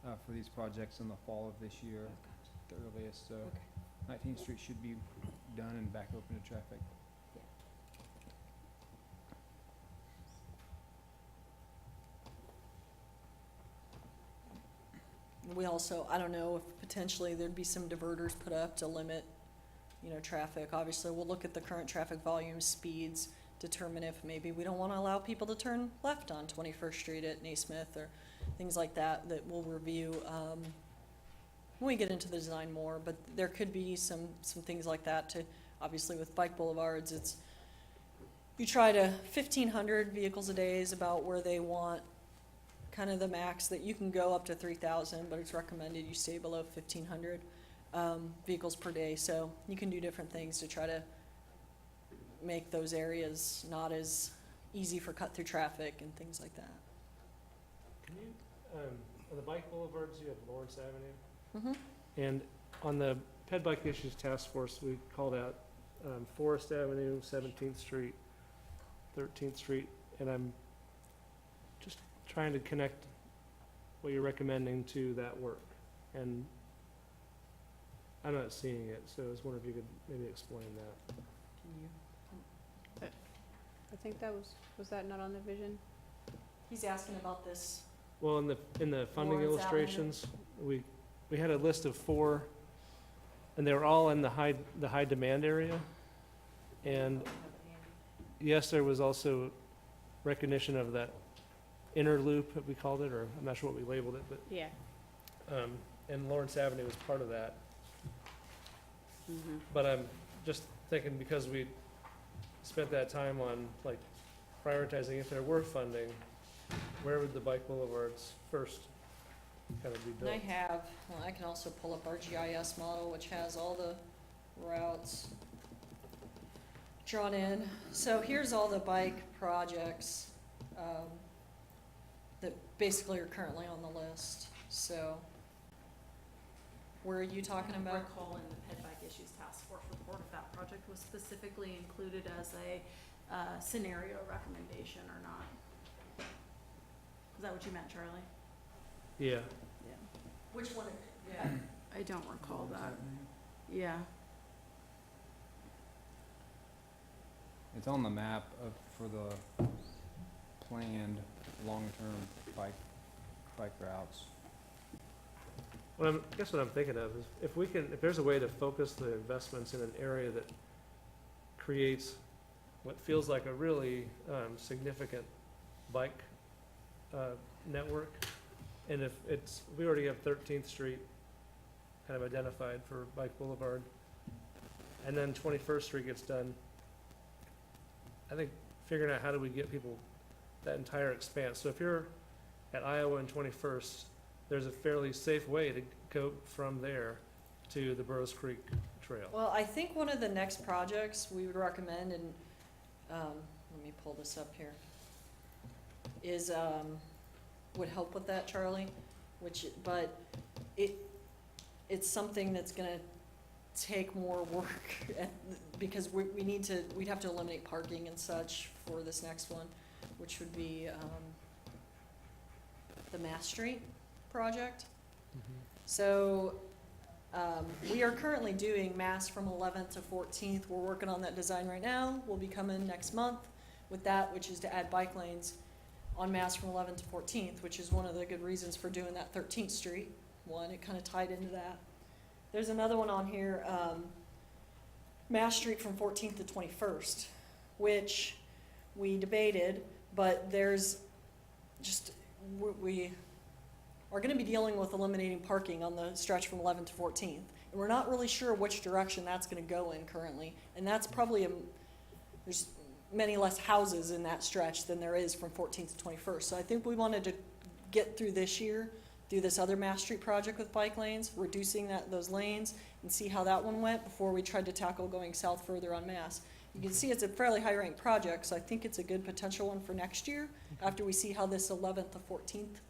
[SPEAKER 7] for these projects in the fall of this year, the earliest, so 19th Street should be done and back open to traffic.
[SPEAKER 2] We also, I don't know if potentially there'd be some diverters put up to limit, traffic. Obviously, we'll look at the current traffic volumes, speeds, determine if maybe we don't want to allow people to turn left on 21st Street at Naismith or things like that we'll review when we get into the design more. But there could be some things like that to, obviously with bike boulevards, you try to 1,500 vehicles a day is about where they want kind of the max, that you can go up to 3,000, but it's recommended you stay below 1,500 vehicles per day. So you can do different things to try to make those areas not as easy for cut-through traffic and things like that.
[SPEAKER 6] Can you, on the bike boulevards, you have Lawrence Avenue.
[SPEAKER 2] Mm-hmm.
[SPEAKER 6] And on the Ped Bike Issues Task Force, we called out Forest Avenue, 17th Street, 13th Street, and I'm just trying to connect what you're recommending to that work. And I'm not seeing it, so I was wondering if you could maybe explain that.
[SPEAKER 1] I think that was that not on the vision?
[SPEAKER 2] He's asking about this.
[SPEAKER 6] Well, in the funding
[SPEAKER 2] Lawrence
[SPEAKER 6] illustrations, we had a list of 4, and they were all in the high demand area. And yes, there was also recognition of that inner loop, that we called it, or I'm not sure what we labeled it, but
[SPEAKER 1] Yeah.
[SPEAKER 6] and Lawrence Avenue was part of that. But I'm just thinking, because we spent that time on like prioritizing if there were funding, where would the bike boulevards first kind of be
[SPEAKER 2] And
[SPEAKER 6] built?
[SPEAKER 2] I can also pull up our GIS model, which has all the routes drawn in. So here's all the bike projects that basically are currently on the list. So where are you talking about?
[SPEAKER 10] Recall in the Ped Bike Issues Task Force report if that project was specifically included as a scenario recommendation or not. Is that what you meant, Charlie?
[SPEAKER 6] Yeah.
[SPEAKER 10] Yeah.
[SPEAKER 2] Which one?
[SPEAKER 10] Yeah. I don't recall that. Yeah.
[SPEAKER 7] It's on the map for the planned long-term bike routes.
[SPEAKER 6] Well, I guess what I'm thinking of is if there's a way to focus the investments in an area that creates what feels like a really significant bike network, And if it's, we already have 13th Street kind of identified for Bike Boulevard, and then 21st Street gets done, I think figuring out how do we get people that entire expanse. So if you're at Iowa and 21st, there's a fairly safe way to go from there to the Burroughs Creek Trail.
[SPEAKER 2] Well, I think one of the next projects we would recommend, and, let me pull this up here, is, would help with that, Charlie, but it's something that's gonna take more work because we'd have to eliminate parking and such for this next one, which would be, the Mass Street project. So, we are currently doing Mass from 11th to 14th. We're working on that design right now. We'll be coming next month with that, which is to add bike lanes on Mass from 11th to 14th, which is one of the good reasons for doing that 13th Street one. It kind of tied into that. There's another one on here, Mass Street from 14th to 21st, which we debated, but there's just, we are gonna be dealing with eliminating parking on the stretch from 11th to 14th. And we're not really sure which direction that's gonna go in currently. And that's probably, there's many less houses in that stretch than there is from 14th to 21st. So I think we wanted to get through this year, do this other Mass Street project with bike lanes, reducing those lanes, and see how that one went before we tried to tackle going south further on Mass. You can see it's a fairly high-ranked project, so I think it's a good potential one for next year, after we see how this 11th to 14th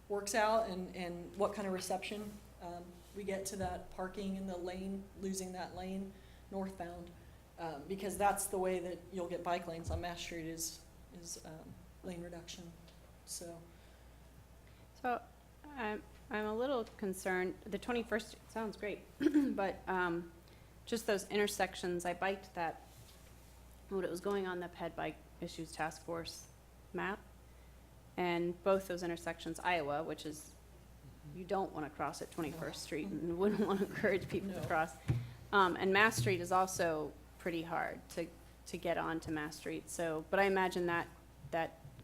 [SPEAKER 2] works out and what kind of reception we get to that parking in the lane, losing that lane northbound. Because that's the way that you'll get bike lanes on Mass Street is lane reduction, so.
[SPEAKER 1] So I'm a little concerned, the 21st sounds great, but just those intersections, I biked that, when it was going on the Ped Bike Issues Task Force map, and both those intersections, Iowa, which is, you don't want to cross at 21st Street and wouldn't want to encourage people to cross, and Mass Street is also pretty hard to get onto Mass Street, so, but I imagine that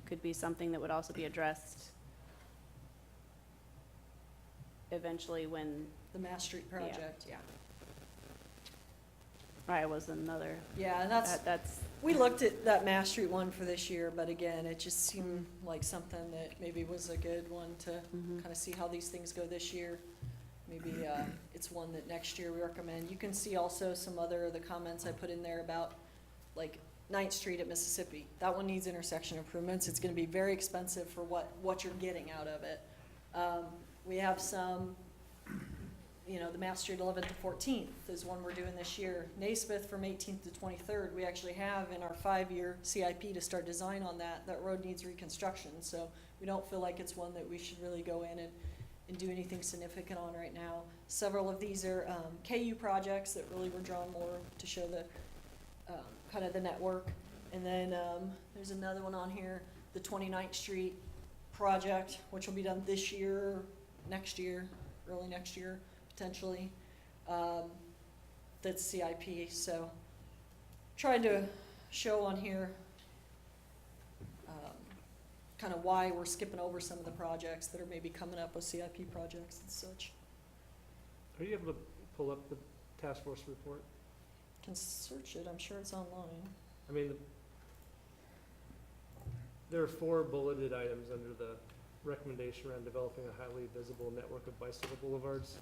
[SPEAKER 1] could be something that would also be addressed eventually when
[SPEAKER 2] The Mass Street project.
[SPEAKER 1] yeah. Iowa's another,
[SPEAKER 2] Yeah, and
[SPEAKER 1] that's,
[SPEAKER 2] we looked at that Mass Street one for this year, but again, it just seemed like something that maybe was a good one to kind of see how these things go this year. Maybe it's one that next year we recommend. You can see also some other of the comments I put in there about like 9th Street at Mississippi. That one needs intersection improvements. It's gonna be very expensive for what you're getting out of it. We have some, the Mass Street 11th to 14th is one we're doing this year. Naismith from 18th to 23rd, we actually have in our 5-year CIP to start design on that. That road needs reconstruction, so we don't feel like it's one that we should really go in and do anything significant on right now. Several of these are KU projects that really were drawn more to show the kind of the network. And then there's another one on here, the 29th Street project, which will be done this year, next year, early next year, potentially. That's CIP, so tried to show on here kind of why we're skipping over some of the projects that are maybe coming up with CIP projects and such.
[SPEAKER 6] Are you able to pull up the task force report?
[SPEAKER 2] Can search it, I'm sure it's online.
[SPEAKER 6] I mean, there are 4 bulleted items under the recommendation around developing a highly visible network of bicycle boulevards.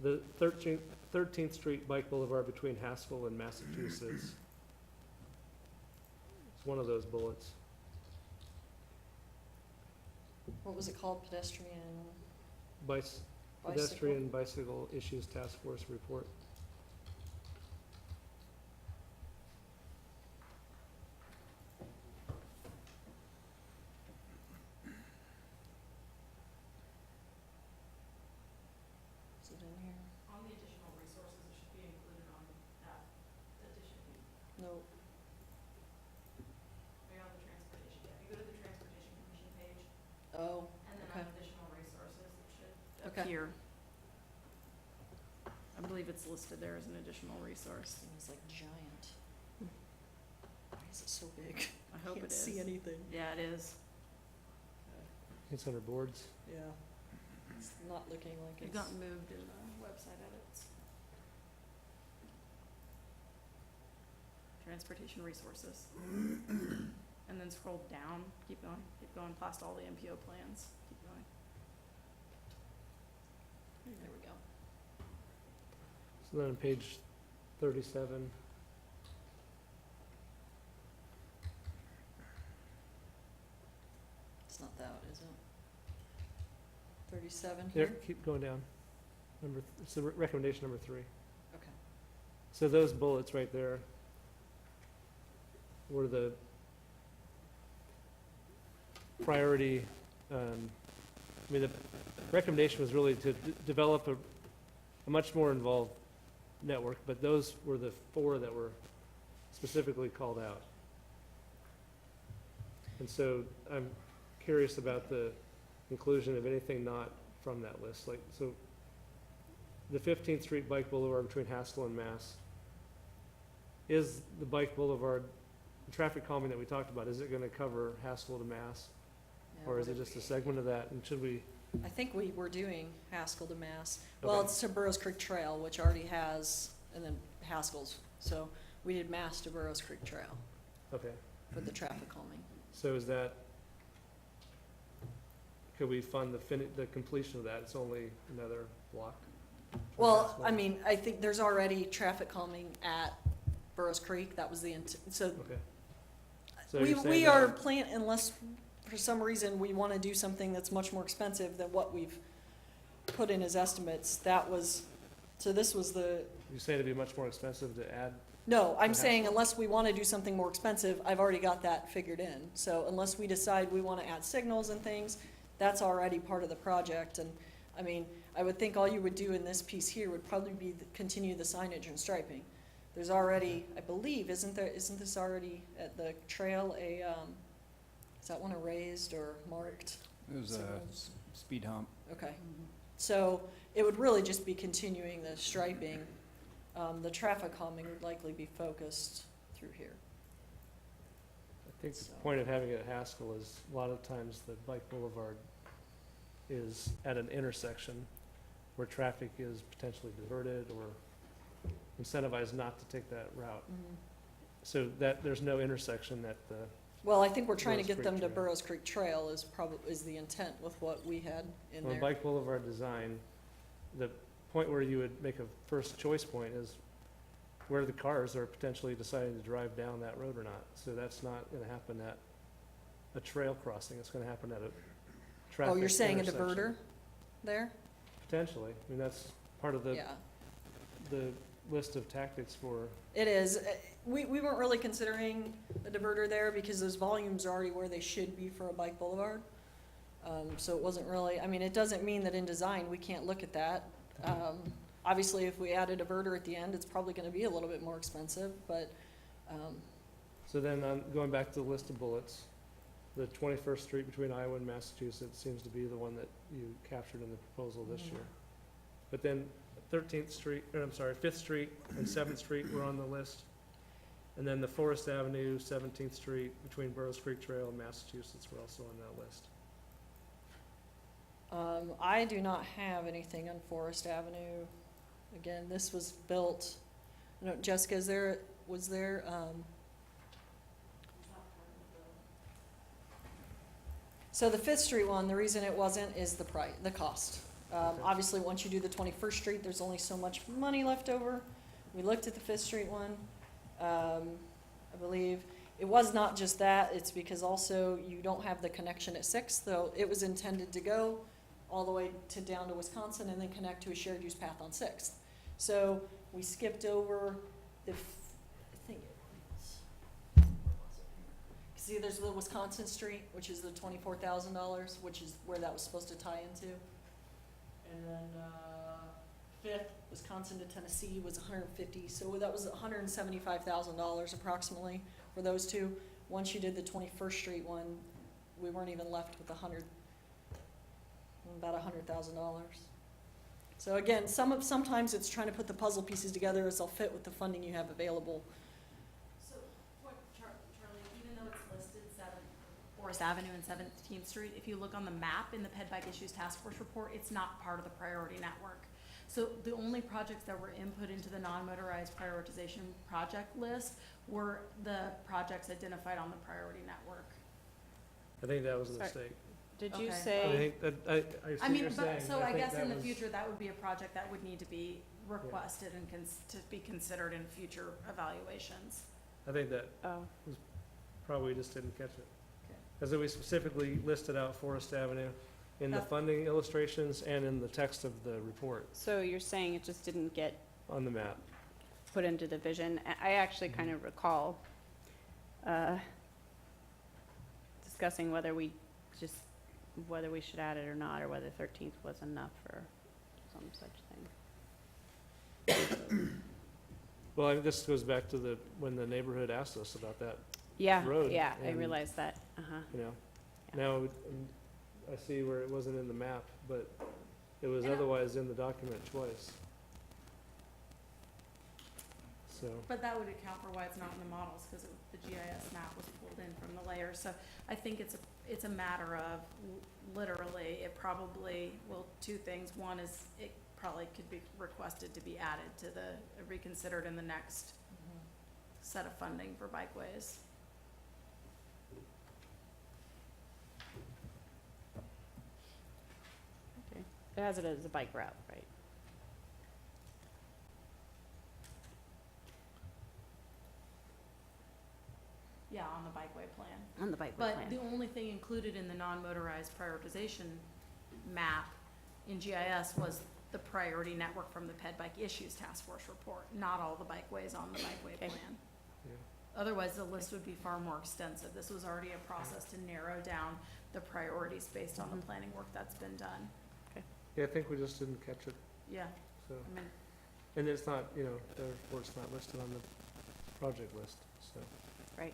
[SPEAKER 6] The 13th Street Bike Boulevard between Haskell and Massachusetts. It's one of those bullets.
[SPEAKER 2] What was it called,
[SPEAKER 6] Pedestrian Bicycle Issues Task Force Report.
[SPEAKER 2] Is it in here?
[SPEAKER 10] On the additional resources, it should be included on that addition.
[SPEAKER 2] No.
[SPEAKER 10] Maybe on the transportation, if you go to the Transportation Commission page,
[SPEAKER 2] Oh,
[SPEAKER 10] and then
[SPEAKER 2] okay.
[SPEAKER 10] on additional resources, it should
[SPEAKER 2] Okay.
[SPEAKER 10] appear. I believe it's listed there as an additional resource.
[SPEAKER 2] This thing is like giant. Why is it so big?
[SPEAKER 10] I hope it
[SPEAKER 2] Can't
[SPEAKER 10] is.
[SPEAKER 2] see anything.
[SPEAKER 10] Yeah, it is.
[SPEAKER 6] It's under boards.
[SPEAKER 2] Yeah. It's not looking like
[SPEAKER 10] It
[SPEAKER 2] it's.
[SPEAKER 10] got moved in the website edits. Transportation resources. And then scroll down, keep going past all the MPO plans, keep going. There we go.
[SPEAKER 6] So then on page 37,
[SPEAKER 2] It's not that, is it? 37
[SPEAKER 6] there,
[SPEAKER 2] here?
[SPEAKER 6] keep going down. It's the recommendation number 3.
[SPEAKER 2] Okay.
[SPEAKER 6] So those bullets right there were the priority, I mean, the recommendation was really to develop a much more involved network, but those were the 4 that were specifically called out. And so I'm curious about the inclusion of anything not from that list, like, so the 15th Street Bike Boulevard between Haskell and Mass, is the Bike Boulevard, the traffic calming that we talked about, is it gonna cover Haskell to Mass?
[SPEAKER 2] Yeah,
[SPEAKER 6] Or is
[SPEAKER 2] what
[SPEAKER 6] it just a segment of that, and should we,
[SPEAKER 2] I think we were doing Haskell to Mass. Well,
[SPEAKER 6] Okay.
[SPEAKER 2] it's to Burrows Creek Trail, which already has, and then Haskell's. So we did Mass to Burrows Creek Trail
[SPEAKER 6] okay,
[SPEAKER 2] for the traffic calming.
[SPEAKER 6] so is that, could we fund the completion of that? It's only another block? from
[SPEAKER 2] Well,
[SPEAKER 6] Haskell?
[SPEAKER 2] I mean, I think there's already traffic calming at Burrows Creek. That was the so
[SPEAKER 6] Okay. So
[SPEAKER 2] we
[SPEAKER 6] you're saying
[SPEAKER 2] are
[SPEAKER 6] that-
[SPEAKER 2] unless for some reason we want to do something that's much more expensive than what we've put in as estimates. That was, so this was the,
[SPEAKER 6] You say it'd be much more expensive to add,
[SPEAKER 2] no, I'm
[SPEAKER 6] To
[SPEAKER 2] saying
[SPEAKER 6] Haskell?
[SPEAKER 2] unless we want to do something more expensive, I've already got that figured in. So unless we decide we want to add signals and things, that's already part of the project. And, I mean, I would think all you would do in this piece here would probably be continue the signage and striping. There's already, I believe, isn't this already at the trail is that one erased or marked?
[SPEAKER 7] It was a speed hump.
[SPEAKER 2] Okay. So it would really just be continuing the striping. The traffic calming would likely be focused through here.
[SPEAKER 6] I think the
[SPEAKER 2] So-
[SPEAKER 6] point of having it at Haskell is a lot of times the Bike Boulevard is at an intersection where traffic is potentially diverted or incentivized not to take that route. So that, there's no intersection at the,
[SPEAKER 2] Well, I think we're trying to
[SPEAKER 6] Burrows
[SPEAKER 2] get
[SPEAKER 6] Creek
[SPEAKER 2] them to
[SPEAKER 6] Trail.
[SPEAKER 2] Burrows Creek Trail is the intent with what we had in
[SPEAKER 6] well,
[SPEAKER 2] there.
[SPEAKER 6] Bike Boulevard design, the point where you would make a first choice point is where the cars are potentially deciding to drive down that road or not. So that's not gonna happen at a trail crossing, it's gonna happen at a traffic
[SPEAKER 2] Oh, you're saying a
[SPEAKER 6] intersection.
[SPEAKER 2] diverter there?
[SPEAKER 6] Potentially, I mean, that's part of
[SPEAKER 2] Yeah,
[SPEAKER 6] the list of tactics for,
[SPEAKER 2] it is. We weren't really considering a diverter there because those volumes are already where they should be for a bike boulevard. So it wasn't really, I mean, it doesn't mean that in design we can't look at that. Obviously, if we add a diverter at the end, it's probably gonna be a little bit more expensive, but,
[SPEAKER 6] so then going back to the list of bullets, the 21st Street between Iowa and Massachusetts seems to be the one that you captured in the proposal this
[SPEAKER 2] Mhm.
[SPEAKER 6] year. But then 13th Street, or I'm sorry, 5th Street and 7th Street were on the list. And then the Forest Avenue, 17th Street between Burrows Creek Trail and Massachusetts were also on that list.
[SPEAKER 2] I do not have anything on Forest Avenue. Again, this was built, no, Jessica, was there, so the Fifth Street one, the reason it wasn't is the cost.
[SPEAKER 6] Okay.
[SPEAKER 2] Obviously, once you do the 21st Street, there's only so much money left over. We looked at the Fifth Street one, I believe. It was not just that, it's because also you don't have the connection at Sixth, though it was intended to go all the way to down to Wisconsin and then connect to a shared use path on Sixth. So we skipped over I think it was, where was it? See, there's the Wisconsin Street, which is the $24,000, which is where that was supposed to tie into. And then, Fifth, Wisconsin to Tennessee was 150, so that was $175,000 approximately for those two. Once you did the 21st Street one, we weren't even left with about $100,000. So again, sometimes it's trying to put the puzzle pieces together as they'll fit with the funding you have available.
[SPEAKER 10] So, Charlie, even though it's listed 7 or Forest Avenue and 17th Street, if you look on the map in the Ped Bike Issues Task Force report, it's not part of the priority network. So the only projects that were input into the non-motorized prioritization project list were the projects identified on the priority network.
[SPEAKER 6] I think that was a
[SPEAKER 1] Sorry.
[SPEAKER 6] mistake.
[SPEAKER 1] Did you
[SPEAKER 10] Okay.
[SPEAKER 6] I
[SPEAKER 1] say,
[SPEAKER 6] think that, I see
[SPEAKER 10] I
[SPEAKER 6] what
[SPEAKER 10] mean,
[SPEAKER 6] you're saying.
[SPEAKER 10] but, so I
[SPEAKER 6] think
[SPEAKER 10] guess
[SPEAKER 6] that
[SPEAKER 10] in the
[SPEAKER 6] was-
[SPEAKER 10] future, that would be a project that would need to be requested and to be considered in future evaluations.
[SPEAKER 6] I think that
[SPEAKER 1] oh,
[SPEAKER 6] probably just didn't catch it.
[SPEAKER 10] Okay.
[SPEAKER 6] As we specifically listed out Forest Avenue in the
[SPEAKER 10] That-
[SPEAKER 6] funding illustrations and in the text of the report
[SPEAKER 1] so you're saying it just didn't get
[SPEAKER 6] on the map.
[SPEAKER 1] put into the vision? I actually kind of recall discussing whether we should add it or not, or whether 13th was enough or some such thing.
[SPEAKER 6] Well, I mean, this goes back to when the neighborhood asked us about that,
[SPEAKER 1] Yeah,
[SPEAKER 6] Road
[SPEAKER 1] yeah, I
[SPEAKER 6] and-
[SPEAKER 1] realized that, uh-huh.
[SPEAKER 6] you know.
[SPEAKER 1] Yeah.
[SPEAKER 6] Now, I see where it wasn't in the map, but it was
[SPEAKER 10] And I-
[SPEAKER 6] otherwise in the document twice. So,
[SPEAKER 10] But that would account for why it's not in the models, because the GIS map was pulled in from the layer. So I think it's a matter of literally, it probably, well, two things. One is it probably could be requested to be added to the, reconsidered in the next set of funding for bikeways.
[SPEAKER 1] Okay. It has it as a bike route, right?
[SPEAKER 10] Yeah, on the bikeway plan.
[SPEAKER 1] On the bikeway
[SPEAKER 10] But
[SPEAKER 1] plan.
[SPEAKER 10] the only thing included in the non-motorized prioritization map in GIS was the priority network from the Ped Bike Issues Task Force report, not all the bikeways on the bikeway
[SPEAKER 1] Okay.
[SPEAKER 10] plan.
[SPEAKER 6] yeah.
[SPEAKER 10] Otherwise, the list would be far more extensive. This was already a process to narrow down the priorities based on the
[SPEAKER 1] Mhm.
[SPEAKER 10] planning work that's been done.
[SPEAKER 6] Yeah, I think we just didn't catch it,
[SPEAKER 10] Yeah,
[SPEAKER 6] so.
[SPEAKER 10] I mean,
[SPEAKER 6] And it's not, you know, therefore it's not listed on the project list, so.
[SPEAKER 1] Right.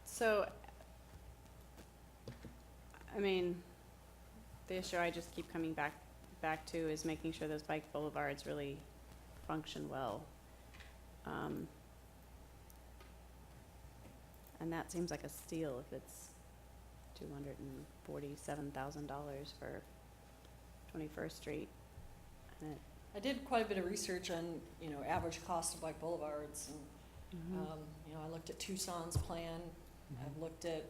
[SPEAKER 1] So, I mean, the issue I just keep coming back to is making sure those bike boulevards really function well. And that seems like a steal if it's $247,000 for 21st Street. And it,
[SPEAKER 2] I did quite a bit of research on, you know, average cost of bike boulevards, and, you know, I looked at Tucson's plan, I've looked at,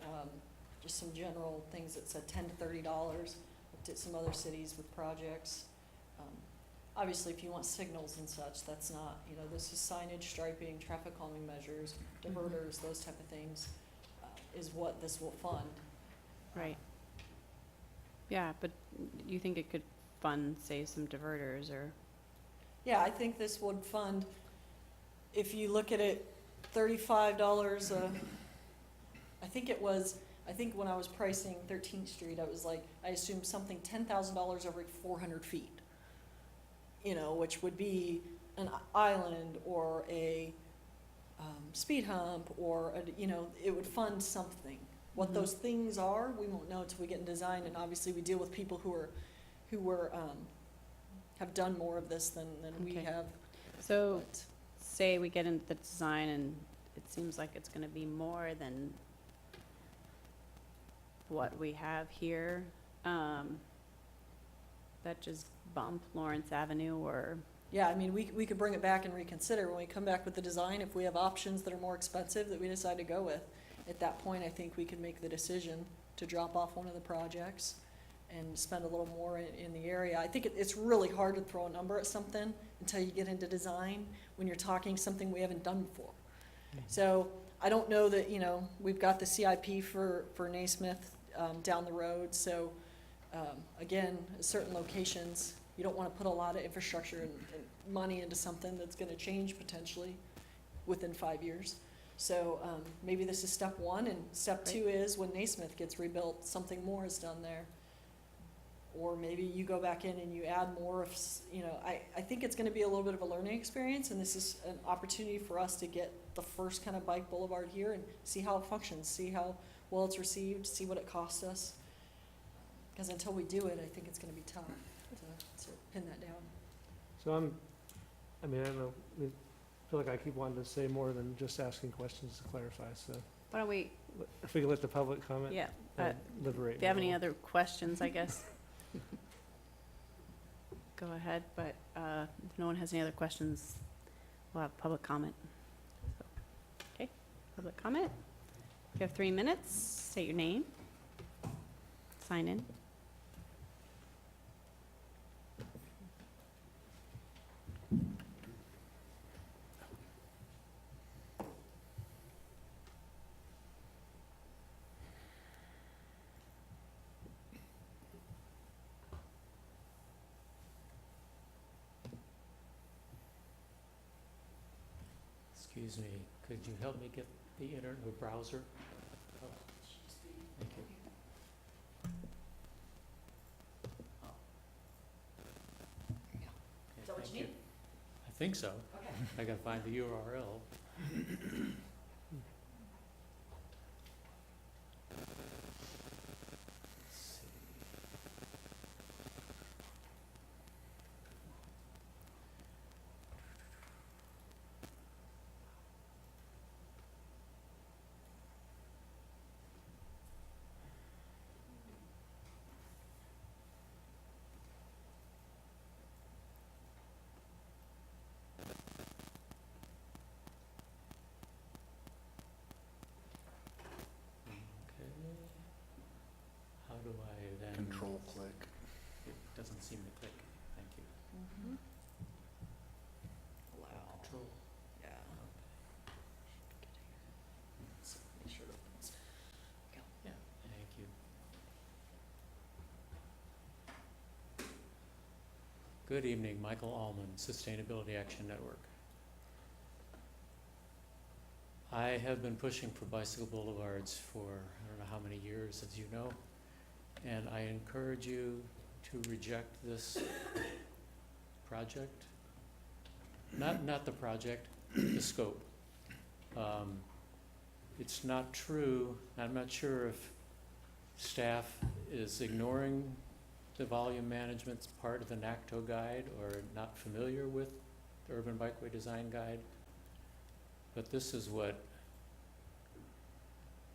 [SPEAKER 2] just some general things that said $10 to $30, looked at some other cities with projects. Obviously, if you want signals and such, that's not, you know, this is signage, striping, traffic calming measures, diverters, those type of things, is what this will fund.
[SPEAKER 1] right. Yeah, but you think it could fund, say, some diverters or,
[SPEAKER 2] Yeah, I think this would fund, if you look at it, $35 I think when I was pricing 13th Street, I was like, I assumed something $10,000 every 400 feet. You know, which would be an island or a speed hump or, you know, it would fund something. What
[SPEAKER 1] Mhm.
[SPEAKER 2] those things are, we won't know until we get in design, and obviously we deal with people who have done more of this than we
[SPEAKER 1] Okay.
[SPEAKER 2] have.
[SPEAKER 1] so
[SPEAKER 2] But
[SPEAKER 1] say we get into the design and it seems like it's gonna be more than what we have here, that just bump Lawrence Avenue or,
[SPEAKER 2] yeah, I mean, we could bring it back and reconsider when we come back with the design. If we have options that are more expensive that we decide to go with, at that point, I think we could make the decision to drop off one of the projects and spend a little more in the area. I think it's really hard to throw a number at something until you get into design, when you're talking something we haven't done before. So I don't know that, you know, we've got the CIP for Naismith down the road, so again, certain locations, you don't want to put a lot of infrastructure and money into something that's going to change potentially within 5 years. So maybe this is step one, and step two is when Naismith gets rebuilt, something more is done there. Or maybe you go back in and you add more of, you know, I think it's gonna be a little bit of a learning experience, and this is an opportunity for us to get the first kind of bike boulevard here and see how it functions, see how well it's received, see what it costs us. Because until we do it, I think it's gonna be tough to pin that down.
[SPEAKER 6] So I mean, I don't know, I feel like I keep wanting to say more than just asking questions to clarify, so
[SPEAKER 1] Why don't we,
[SPEAKER 6] if we could let the public comment.
[SPEAKER 1] yeah,
[SPEAKER 6] and Liberate.
[SPEAKER 1] if you have any
[SPEAKER 6] more.
[SPEAKER 1] other questions, I guess. Go ahead, but if no one has any other questions, we'll have public comment. So, okay, public comment. You have 3 minutes. State your name. Sign in.
[SPEAKER 11] Excuse me, could you help me get the internet browser? Oh, thank you. Okay,
[SPEAKER 2] Is that what
[SPEAKER 11] thank
[SPEAKER 2] you need?
[SPEAKER 11] I think so.
[SPEAKER 2] Okay.
[SPEAKER 11] I gotta find the URL. Let's see. Okay. How do I then?
[SPEAKER 5] Control click.
[SPEAKER 11] It doesn't seem to click. Thank you. Control.
[SPEAKER 2] Yeah. Make sure it opens.
[SPEAKER 11] Yeah, thank you. Good evening, Michael Allman, Sustainability Action Network. I have been pushing for bicycle boulevards for I don't know how many years, as you know, and I encourage you to reject this project. Not the project, the scope. It's not true. I'm not sure if staff is ignoring the volume management part of the NACTO guide or not familiar with the Urban Bikeway Design Guide. But this is what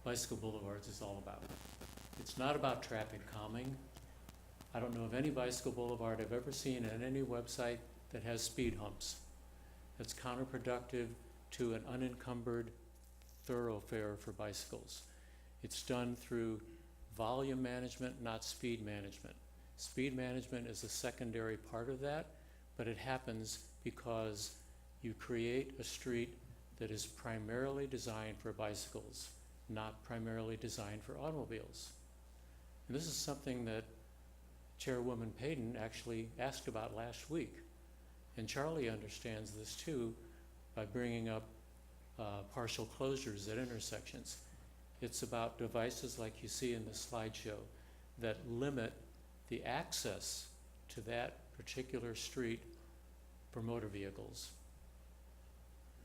[SPEAKER 11] bicycle boulevards is all about. It's not about traffic calming. I don't know of any bicycle boulevard I've ever seen on any website that has speed humps. That's counterproductive to an unencumbered thoroughfare for bicycles. It's done through volume management, not speed management. Speed management is a secondary part of that, but it happens because you create a street that is primarily designed for bicycles, not primarily designed for automobiles. And this is something that Chairwoman Payton actually asked about last week. And Charlie understands this too by bringing up partial closures at intersections. It's about devices like you see in the slideshow that limit the access to that particular street for motor vehicles.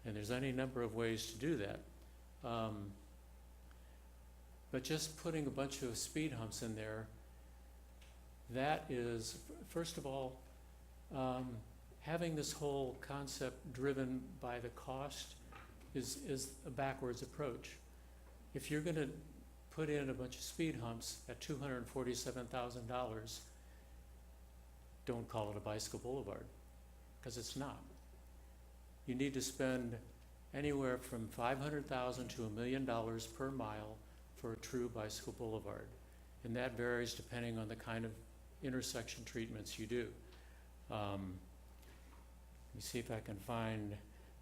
[SPEAKER 11] And there's any number of ways to do that. But just putting a bunch of speed humps in there, that is, first of all, having this whole concept driven by the cost is a backwards approach. If you're gonna put in a bunch of speed humps at $247,000, don't call it a bicycle boulevard, because it's not. You need to spend anywhere from $500,000 to $1 million per mile for a true bicycle boulevard. And that varies depending on the kind of intersection treatments you do. Let me see if I can find,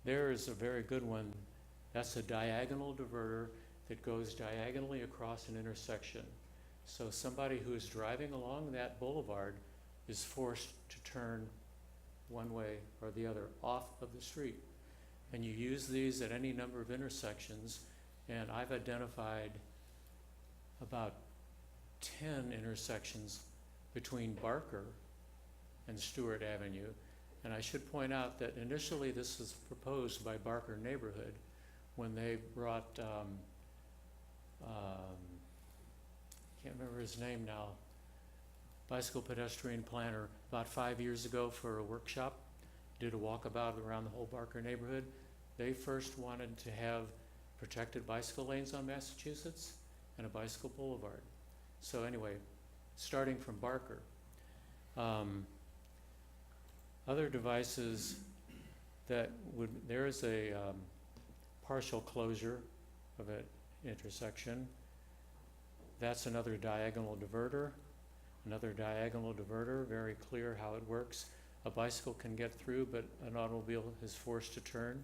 [SPEAKER 11] there is a very good one. That's a diagonal diverter that goes diagonally across an intersection. So somebody who is driving along that boulevard is forced to turn one way or the other off of the street. And you use these at any number of intersections, and I've identified about 10 intersections between Barker and Stewart Avenue. And I should point out that initially this was proposed by Barker Neighborhood when they brought, can't remember his name now, bicycle pedestrian planner about 5 years ago for a workshop. did a walkabout around the whole Barker neighborhood. They first wanted to have protected bicycle lanes on Massachusetts and a bicycle boulevard. So anyway, starting from Barker. Other devices that would, there is a partial closure of an intersection. That's another diagonal diverter. Another diagonal diverter, very clear how it works. A bicycle can get through, but an automobile is forced to turn.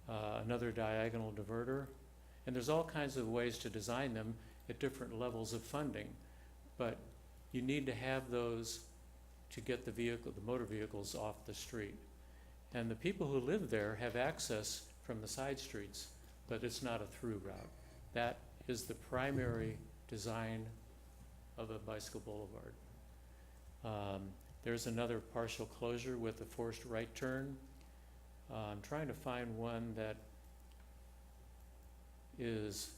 [SPEAKER 11] Another diagonal diverter. And there's all kinds of ways to design them at different levels of funding. But you need to have those to get the motor vehicles off the street. And the people who live there have access from the side streets, but it's not a through route. That is the primary design of a bicycle boulevard. There's another partial closure with a forced right turn. I'm trying to find one that is,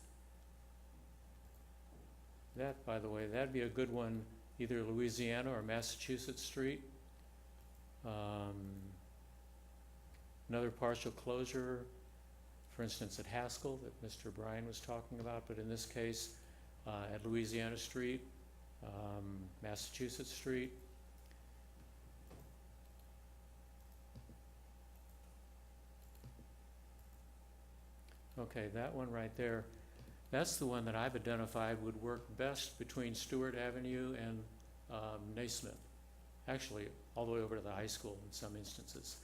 [SPEAKER 11] that, by the way, that'd be a good one, either Louisiana or Massachusetts Street. Another partial closure, for instance, at Haskell that Mr. Bryan was talking about, but in this case, at Louisiana Street, Massachusetts Street. Okay, that one right there, that's the one that I've identified would work best between Stewart Avenue and Naismith. Actually, all the way over to the high school in some instances.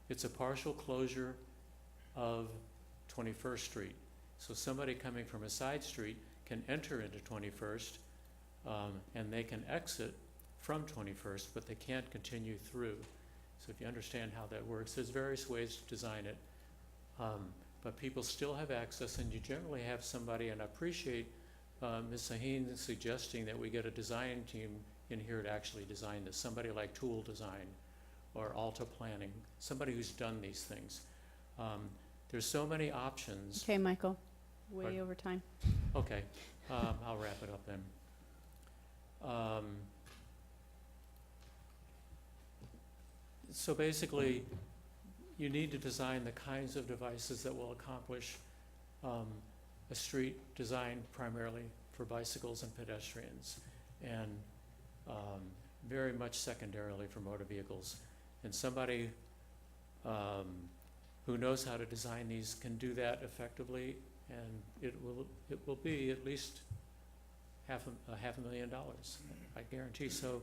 [SPEAKER 11] It's a partial closure of 21st Street. So somebody coming from a side street can enter into 21st and they can exit from 21st, but they can't continue through. So if you understand how that works, there's various ways to design it. But people still have access, and you generally have somebody, and I appreciate Ms. Sahin suggesting that we get a design team in here to actually design this, somebody like Tool Design or Alta Planning, somebody who's done these things. There's so many options.
[SPEAKER 1] Okay, Michael, way
[SPEAKER 11] Pardon?
[SPEAKER 1] over time.
[SPEAKER 11] Okay, I'll wrap it up then. So basically, you need to design the kinds of devices that will accomplish a street designed primarily for bicycles and pedestrians, and very much secondarily for motor vehicles. And somebody who knows how to design these can do that effectively, and it will be at least $500,000, I guarantee. So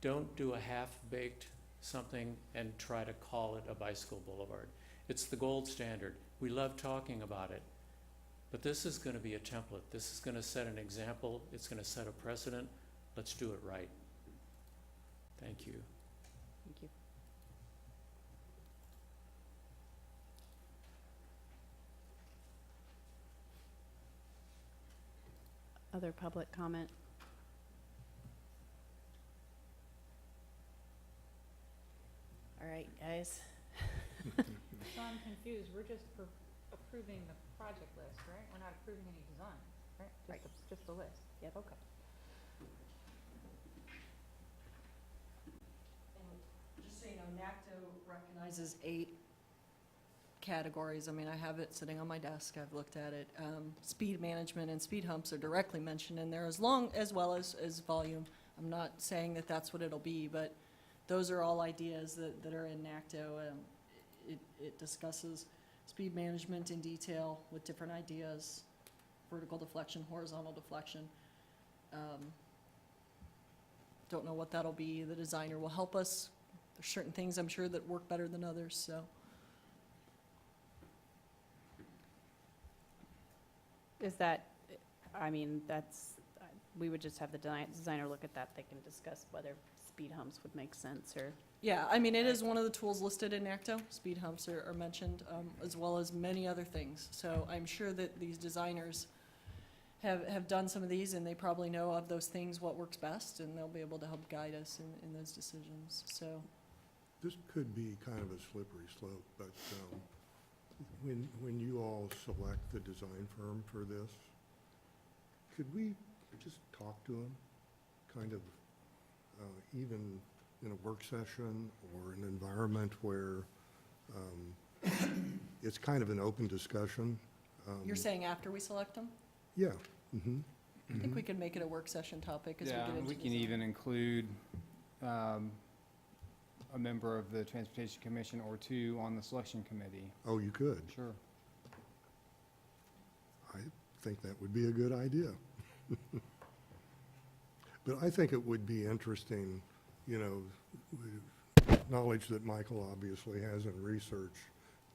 [SPEAKER 11] don't do a half-baked something and try to call it a bicycle boulevard. It's the gold standard. We love talking about it, but this is going to be a template. This is going to set an example. It's going to set a precedent. Let's do it right. Thank you.
[SPEAKER 1] Thank you. Other public comment? All right, guys.
[SPEAKER 8] So I'm confused, we're just approving the project list, right? We're not approving any design, right?
[SPEAKER 1] Right.
[SPEAKER 8] Just the list?
[SPEAKER 1] Yep.
[SPEAKER 8] Okay.
[SPEAKER 2] Just so you know, NACTO recognizes 8 categories. I mean, I have it sitting on my desk. I've looked at it. Speed management and speed humps are directly mentioned in there, as well as volume. I'm not saying that that's what it'll be, but those are all ideas that are in NACTO. It discusses speed management in detail with different ideas, vertical deflection, horizontal deflection. Don't know what that'll be. The designer will help us. There's certain things I'm sure that work better than others, so.
[SPEAKER 1] Is that, I mean, that's, we would just have the designer look at that. They can discuss whether speed humps would make sense, or.
[SPEAKER 2] Yeah, I mean, it is one of the tools listed in NACTO. Speed humps are mentioned, as well as many other things. So I'm sure that these designers have done some of these, and they probably know of those things, what works best, and they'll be able to help guide us in those decisions, so.
[SPEAKER 5] This could be kind of a slippery slope, but when you all select the design firm for this, could we just talk to them? Kind of even in a work session or an environment where it's kind of an open discussion.
[SPEAKER 2] You're saying after we select them?
[SPEAKER 5] Yeah. Mm-hmm.
[SPEAKER 2] I think we could make it a work session topic as we
[SPEAKER 7] Yeah,
[SPEAKER 2] get into
[SPEAKER 7] we can
[SPEAKER 2] design.
[SPEAKER 7] even include a member of the Transportation Commission or two on the selection committee.
[SPEAKER 5] Oh, you could.
[SPEAKER 7] Sure.
[SPEAKER 5] I think that would be a good idea. But I think it would be interesting, you know, with knowledge that Michael obviously has in research,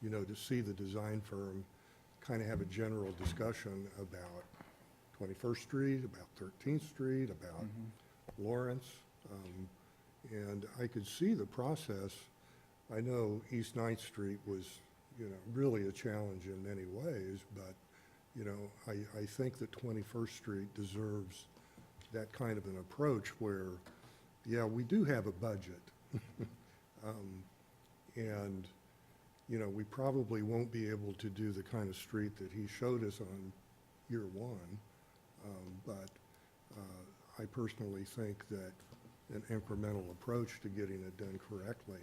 [SPEAKER 5] you know, to see the design firm kind of have a general discussion about 21st Street, about 13th Street, about Lawrence. And I could see the process. I know East 9th Street was, you know, really a challenge in many ways, but, you know, I think that 21st Street deserves that kind of an approach where, yeah, we do have a budget. And, you know, we probably won't be able to do the kind of street that he showed us on year one. But I personally think that an incremental approach to getting it done correctly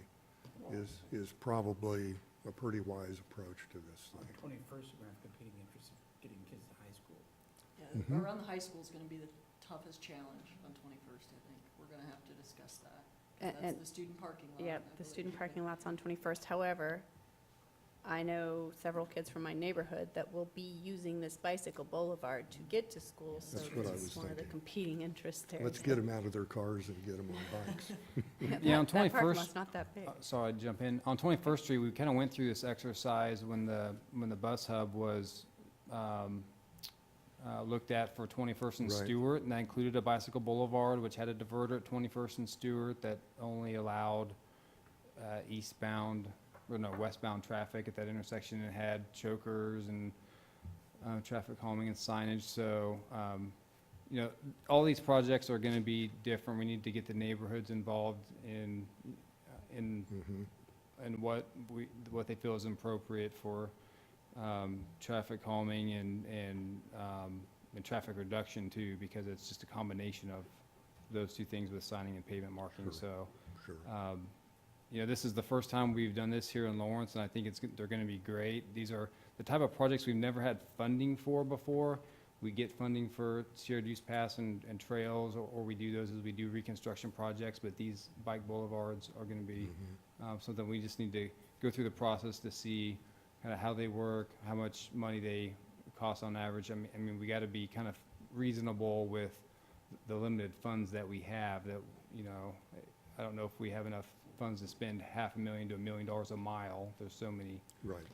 [SPEAKER 5] is probably a pretty wise approach to this
[SPEAKER 12] On
[SPEAKER 5] thing.
[SPEAKER 12] 21st, we're going to have competing interests of getting kids to high school.
[SPEAKER 2] Yeah,
[SPEAKER 5] Mhm.
[SPEAKER 2] around the high school is gonna be the toughest challenge on 21st, I think. We're gonna have to discuss that. That's
[SPEAKER 1] And,
[SPEAKER 2] the student parking lot.
[SPEAKER 1] yeah,
[SPEAKER 2] I
[SPEAKER 1] the
[SPEAKER 2] believe.
[SPEAKER 1] student parking lot's on 21st. However, I know several kids from my neighborhood that will be using this bicycle boulevard to get to school, so
[SPEAKER 5] That's what I
[SPEAKER 1] this
[SPEAKER 5] was
[SPEAKER 1] is one of the
[SPEAKER 5] thinking.
[SPEAKER 1] competing interests there.
[SPEAKER 5] Let's get them out of their cars and get them on bikes.
[SPEAKER 7] Yeah, on
[SPEAKER 1] That parking
[SPEAKER 7] 21st
[SPEAKER 1] lot's not that big.
[SPEAKER 7] Sorry, I'd jump in. On 21st Street, we kind of went through this exercise when the bus hub was looked at for 21st and
[SPEAKER 5] Right.
[SPEAKER 7] Stewart, and that included a bicycle boulevard, which had a diverter at 21st and Stewart that only allowed westbound traffic at that intersection. It had chokers and traffic calming and signage. So, you know, all these projects are going to be different. We need to get the neighborhoods involved in
[SPEAKER 5] Mhm.
[SPEAKER 7] and what they feel is appropriate for traffic calming and traffic reduction too, because it's just a combination of those two things with signing and pavement marking.
[SPEAKER 5] Sure.
[SPEAKER 7] So,
[SPEAKER 5] Sure.
[SPEAKER 7] you know, this is the first time we've done this here in Lawrence, and I think they're going to be great. These are the type of projects we've never had funding for before. We get funding for shared use paths and trails, or we do those as we do reconstruction projects, but these bike boulevards are going to be
[SPEAKER 5] Mhm.
[SPEAKER 7] something we just need to go through the process to see kind of how they work, how much money they cost on average. I mean, we got to be kind of reasonable with the limited funds that we have. That, you know, I don't know if we have enough funds to spend $500,000 to $1 million a mile. There's so many
[SPEAKER 5] Right.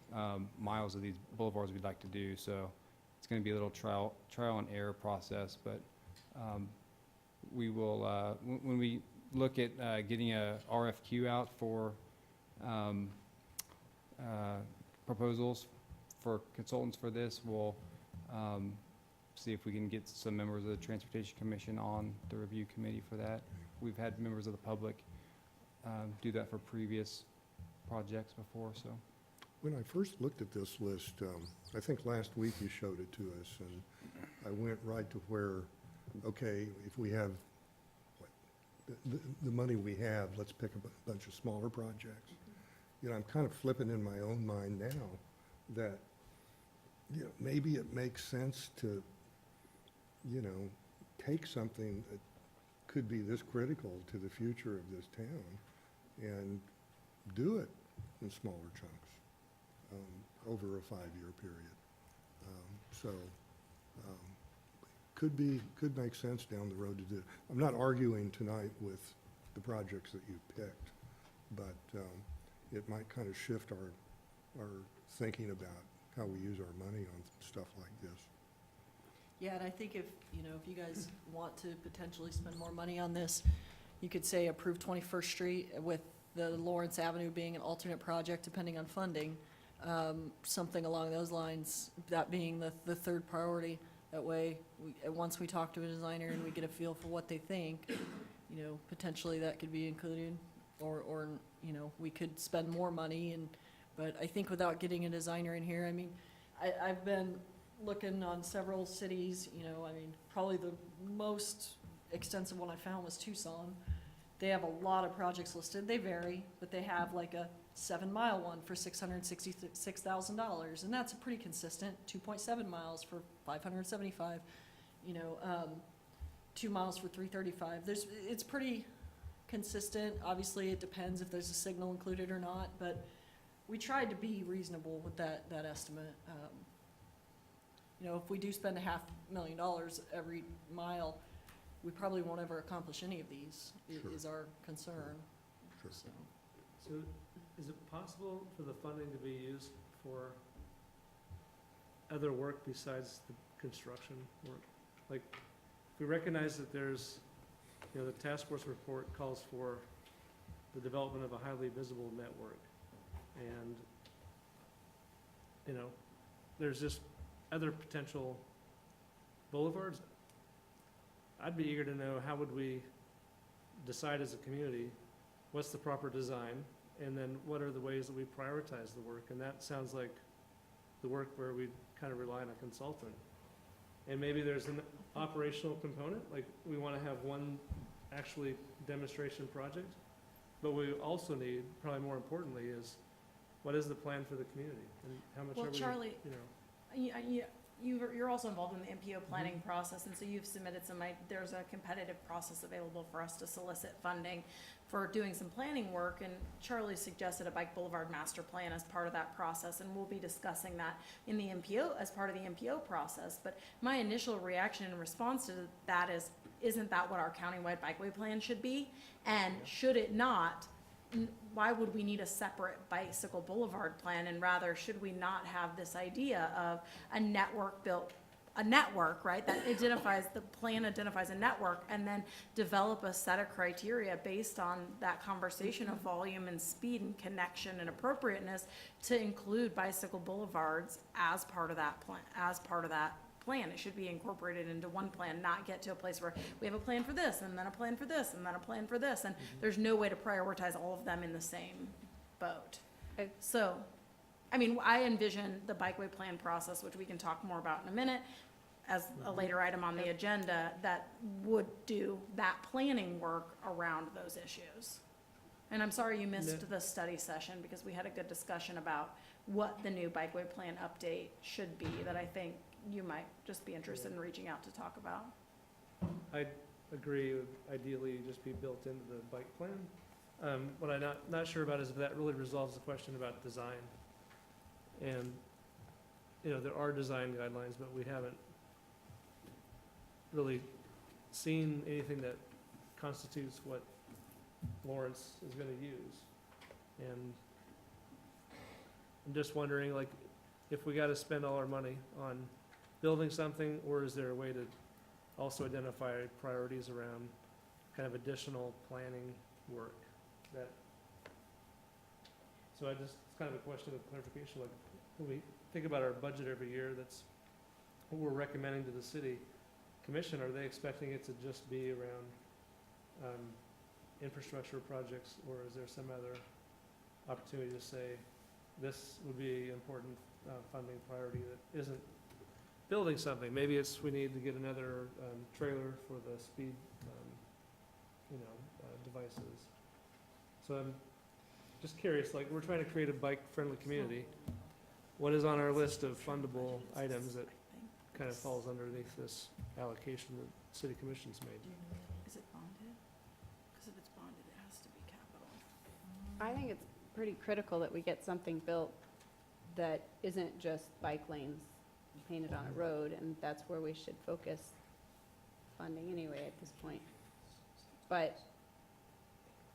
[SPEAKER 7] miles of these boulevards we'd like to do. So it's going to be a little trial and error process, but we will, when we look at getting a RFQ out for proposals for consultants for this, we'll see if we can get some members of the Transportation Commission on the review committee for that. We've had members of the public do that for previous projects before, so.
[SPEAKER 5] When I first looked at this list, I think last week you showed it to us, and I went right to where, okay, if we have, the money we have, let's pick a bunch of smaller projects. You know, I'm kind of flipping in my own mind now that, you know, maybe it makes sense to, you know, take something that could be this critical to the future of this town and do it in smaller chunks over a 5-year period. Could make sense down the road to do. I'm not arguing tonight with the projects that you picked, but it might kind of shift our thinking about how we use our money on stuff like this.
[SPEAKER 2] Yeah, and I think if you guys want to potentially spend more money on this, you could say approve 21st Street with the Lawrence Avenue being an alternate project depending on funding. Something along those lines, that being the third priority. That way, once we talk to a designer and we get a feel for what they think, you know, potentially that could be included, or you know, we could spend more money. But I think without getting a designer in here, I mean, I've been looking on several cities, you know, I mean, probably the most extensive one I found was Tucson. They have a lot of projects listed, they vary, but they have like a 7-mile one for $666,000, and that's a pretty consistent, 2.7 miles for 575, 2 miles for 335. It's pretty consistent. Obviously, it depends if there's a signal included or not, but we tried to be reasonable with that estimate. If we do spend $500,000 every mile, we probably won't ever accomplish any of these,
[SPEAKER 5] Sure.
[SPEAKER 2] is our concern.
[SPEAKER 5] Sure.
[SPEAKER 2] So,
[SPEAKER 6] So is it possible for the funding to be used for other work besides the construction work? Like, we recognize that there's, the task force report calls for the development of a highly visible network. And, there's just other potential boulevards. I'd be eager to know, how would we decide as a community, what's the proper design, and then what are the ways that we prioritize the work? And that sounds like the work where we kind of rely on a consultant. And maybe there's an operational component, like we want to have one actually demonstration project, but we also need, probably more importantly, is what is the plan for the community, and how much
[SPEAKER 10] Well,
[SPEAKER 6] are we,
[SPEAKER 10] Charlie, you're also involved in the MPO planning process, and so you've submitted there's a competitive process available for us to solicit funding for doing some planning work, and Charlie suggested a bike boulevard master plan as part of that process, and we'll be discussing that in the MPO, as part of the MPO process. But my initial reaction in response to that is, isn't that what our countywide bikeway plan should be? And should it not, why would we need a separate bicycle boulevard plan? And rather, should we not have this idea of a network, right? That the plan identifies a network, and then develop a set of criteria based on that conversation of volume and speed and connection and appropriateness to include bicycle boulevards as part of that plan, It should be incorporated into one plan, not get to a place where we have a plan for this, and then a plan for this, and then a plan for this, and there's no way to prioritize all of them in the same boat. So, I envision the bikeway plan process, which we can talk more about in a minute, as a later item on the agenda, that would do that planning work around those issues. And I'm sorry you missed the study session, because we had a good discussion about what the new bikeway plan update should be, that I think you might just be interested in reaching out to talk about.
[SPEAKER 6] I agree, it would ideally just be built into the bike plan. What I'm not sure about is if that really resolves the question about design. And, there are design guidelines, but we haven't really seen anything that constitutes what Lawrence is gonna use. And I'm just wondering, like, if we gotta spend all our money on building something, or is there a way to also identify priorities around kind of additional planning work so it's kind of a question of clarification, like, when we think about our budget every year, that's what we're recommending to the city commission, are they expecting it to just be around, infrastructure projects, or is there some other opportunity to say, this would be important, funding priority that isn't building something? Maybe it's, we need to get another, trailer for the speed, devices. So I'm just curious, like, we're trying to create a bike-friendly community. What is on our list of fundable items that kind of falls underneath this allocation that city commission's made?
[SPEAKER 10] Is it bonded? Because if it's bonded, it has to be capital.
[SPEAKER 1] I think it's pretty critical that we get something built that isn't just bike lanes painted on a road, and that's where we should focus funding anyway at this point. But,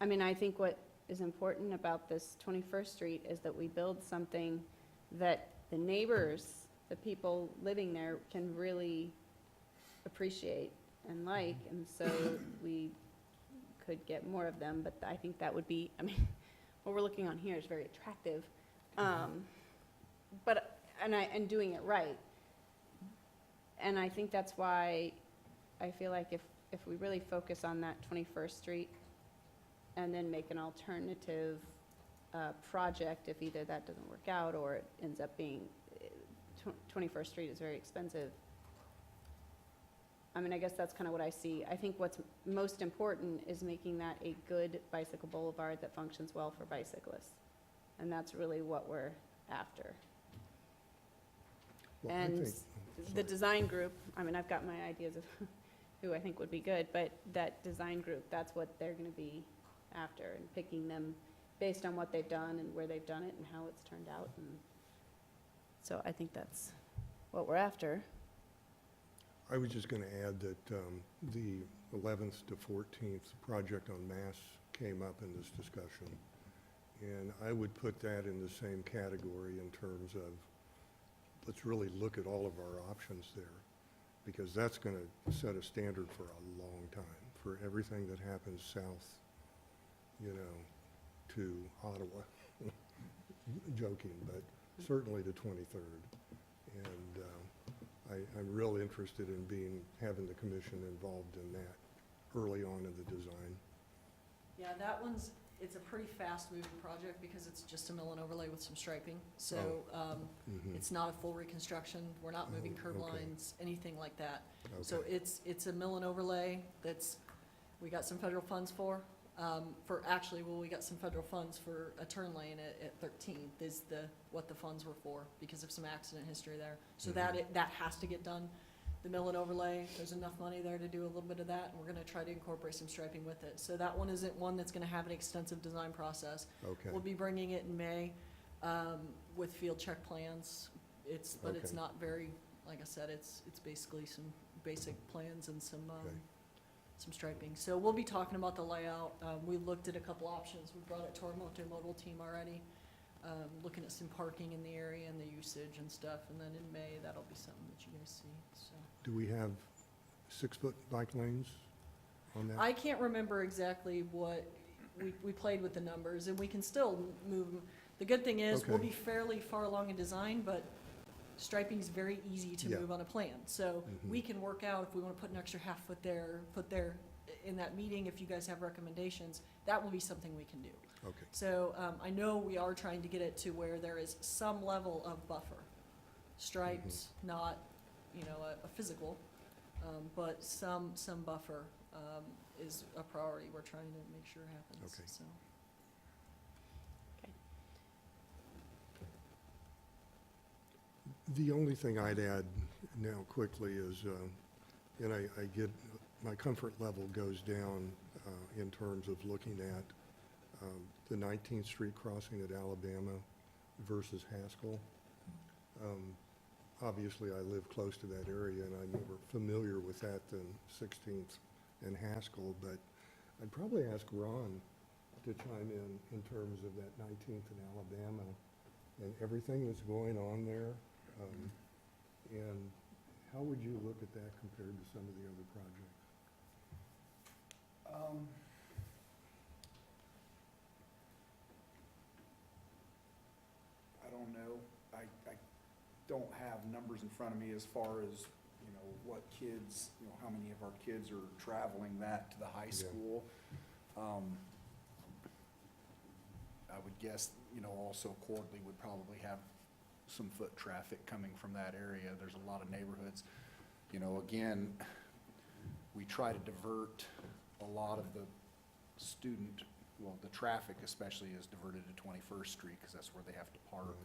[SPEAKER 1] I think what is important about this 21st Street is that we build something that the neighbors, the people living there, can really appreciate and like, and so we could get more of them, but I think that would be, what we're looking on here is very attractive, but, and doing it right. And I think that's why I feel like if we really focus on that 21st Street and then make an alternative project, if either that doesn't work out or it ends up being, 21st Street is very expensive. I mean, I guess that's kind of what I see. I think what's most important is making that a good bicycle boulevard that functions well for bicyclists. And that's really what we're after.
[SPEAKER 5] Well, I
[SPEAKER 1] And
[SPEAKER 5] think-
[SPEAKER 1] the
[SPEAKER 5] sorry.
[SPEAKER 1] design group, I mean, I've got my ideas of who I think would be good, but that design group, that's what they're gonna be after, and picking them based on what they've done and where they've done it and how it's turned out. And so I think that's what we're after.
[SPEAKER 5] I was just going to add that the 11th to 14th project on Mass came up in this discussion, and I would put that in the same category in terms of, let's really look at all of our options there, because that's going to set a standard for a long time, for everything that happens south, you know, to Ottawa. Joking, but certainly the 23rd. And I'm real interested in having the commission involved in that early on in the design.
[SPEAKER 2] Yeah, that one's, it's a pretty fast-moving project because it's just a mill and overlay with some striping. So,
[SPEAKER 5] Mhm.
[SPEAKER 2] it's not a full reconstruction. We're not moving
[SPEAKER 5] Oh,
[SPEAKER 2] curb
[SPEAKER 5] okay.
[SPEAKER 2] lines, anything like that. So
[SPEAKER 5] Okay.
[SPEAKER 2] it's a mill and overlay that's, we got some federal funds for we got some federal funds for a turn lane at 13th is what the funds were for, because of some accident history there. So
[SPEAKER 5] Mhm.
[SPEAKER 2] that has to get done. The mill and overlay, there's enough money there to do a little bit of that, and we're gonna try to incorporate some striping with it. So that one isn't one that's gonna have an extensive design process.
[SPEAKER 5] Okay.
[SPEAKER 2] We'll be bringing it in May, with field check plans. But it's
[SPEAKER 5] Okay.
[SPEAKER 2] not very, like I said, it's basically some basic plans and some striping. So we'll be talking about the layout. We looked at a couple options. We brought it to our multimodal team already, looking at some parking in the area and the usage and stuff. And then in May, that'll be something that you guys see, so.
[SPEAKER 5] Do we have 6-foot bike lanes on that?
[SPEAKER 2] I can't remember exactly what, we played with the numbers, and we can still move 'em. The good thing is, we'll
[SPEAKER 5] Okay.
[SPEAKER 2] be fairly far along in design, but striping is very easy to
[SPEAKER 5] Yeah.
[SPEAKER 2] move on a plan. So
[SPEAKER 5] Mhm.
[SPEAKER 2] we can work out if we want to put an extra half foot there, in that meeting, if you guys have recommendations, that will be something we can do.
[SPEAKER 5] Okay.
[SPEAKER 2] So I know we are trying to get it to where there is some level of buffer. Stripes, not, a physical, but some buffer is a priority we're trying to make sure happens,
[SPEAKER 5] Okay.
[SPEAKER 2] so.
[SPEAKER 5] The only thing I'd add now quickly is, and I get, my comfort level goes down in terms of looking at the 19th Street crossing at Alabama versus Haskell. Obviously, I live close to that area, and I'm more familiar with that than 16th and Haskell, but I'd probably ask Ron to chime in terms of that 19th and Alabama and everything that's going on there. And how would you look at that compared to some of the other projects?
[SPEAKER 9] I don't know. I don't have numbers in front of me as far as, what kids, how many of our kids are traveling that to the high
[SPEAKER 5] Yeah.
[SPEAKER 9] school. I would guess, also Quarterly would probably have some foot traffic coming from that area. There's a lot of neighborhoods. Again, we try to divert a lot of the the traffic especially is diverted to 21st Street because that's where they have to park.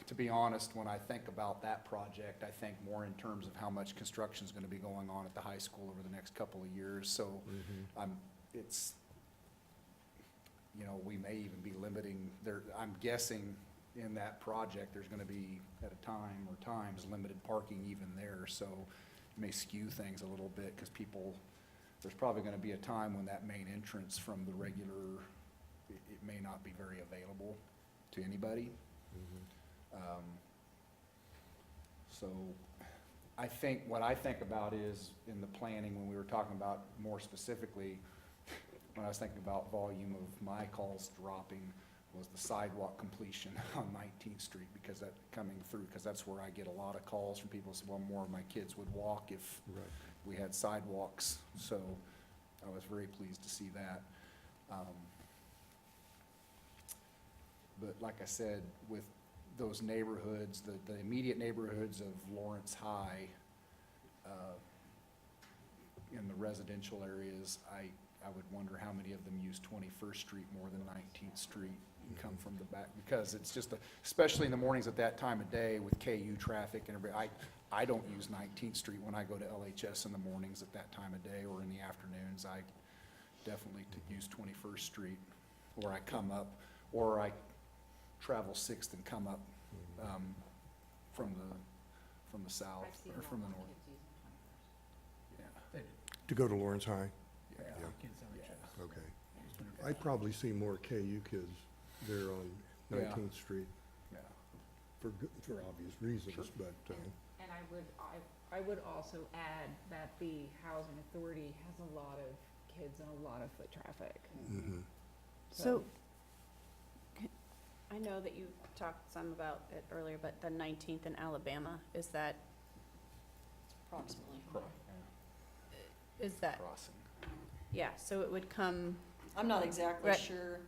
[SPEAKER 9] To be honest, when I think about that project, I think more in terms of how much construction is going to be going on at the high school over the next couple of years. So we may even be limiting I'm guessing in that project, there's going to be at a time or times limited parking even there. So it may skew things a little bit because there's probably going to be a time when that main entrance from the regular, it may not be very available to anybody. So what I think about is in the planning, when we were talking about more specifically, when I was thinking about volume of my calls dropping, was the sidewalk completion on 19th Street, because that's where I get a lot of calls from people saying, well, more of my kids would walk if
[SPEAKER 5] Right.
[SPEAKER 9] we had sidewalks. So I was very pleased to see that. But like I said, with those neighborhoods, the immediate neighborhoods of Lawrence High, in the residential areas, I would wonder how many of them use 21st Street more than 19th Street and come from the back, because it's just, especially in the mornings at that time of day with KU traffic and everybody, I don't use 19th Street when I go to LHS in the mornings at that time of day, or in the afternoons. I definitely use 21st Street, or I come up, or I travel 6th and come up from the south, or from the north. Yeah,
[SPEAKER 5] To go to Lawrence High?
[SPEAKER 9] yeah,
[SPEAKER 5] Yeah.
[SPEAKER 12] Kids on
[SPEAKER 9] yeah.
[SPEAKER 12] the
[SPEAKER 5] Okay. I probably see more KU kids there on
[SPEAKER 9] Yeah.
[SPEAKER 5] 19th Street
[SPEAKER 9] Yeah.
[SPEAKER 5] for obvious reasons,
[SPEAKER 9] Sure.
[SPEAKER 5] but,
[SPEAKER 8] And I would also add that the housing authority has a lot of kids and a lot of foot traffic.
[SPEAKER 5] mhm.
[SPEAKER 1] So, I know that you talked some about it earlier, but the 19th in Alabama, is that,
[SPEAKER 2] Approximately.
[SPEAKER 1] is that,
[SPEAKER 9] Crossing.
[SPEAKER 1] yeah, so it would come,
[SPEAKER 2] I'm not exactly
[SPEAKER 1] Right.
[SPEAKER 2] sure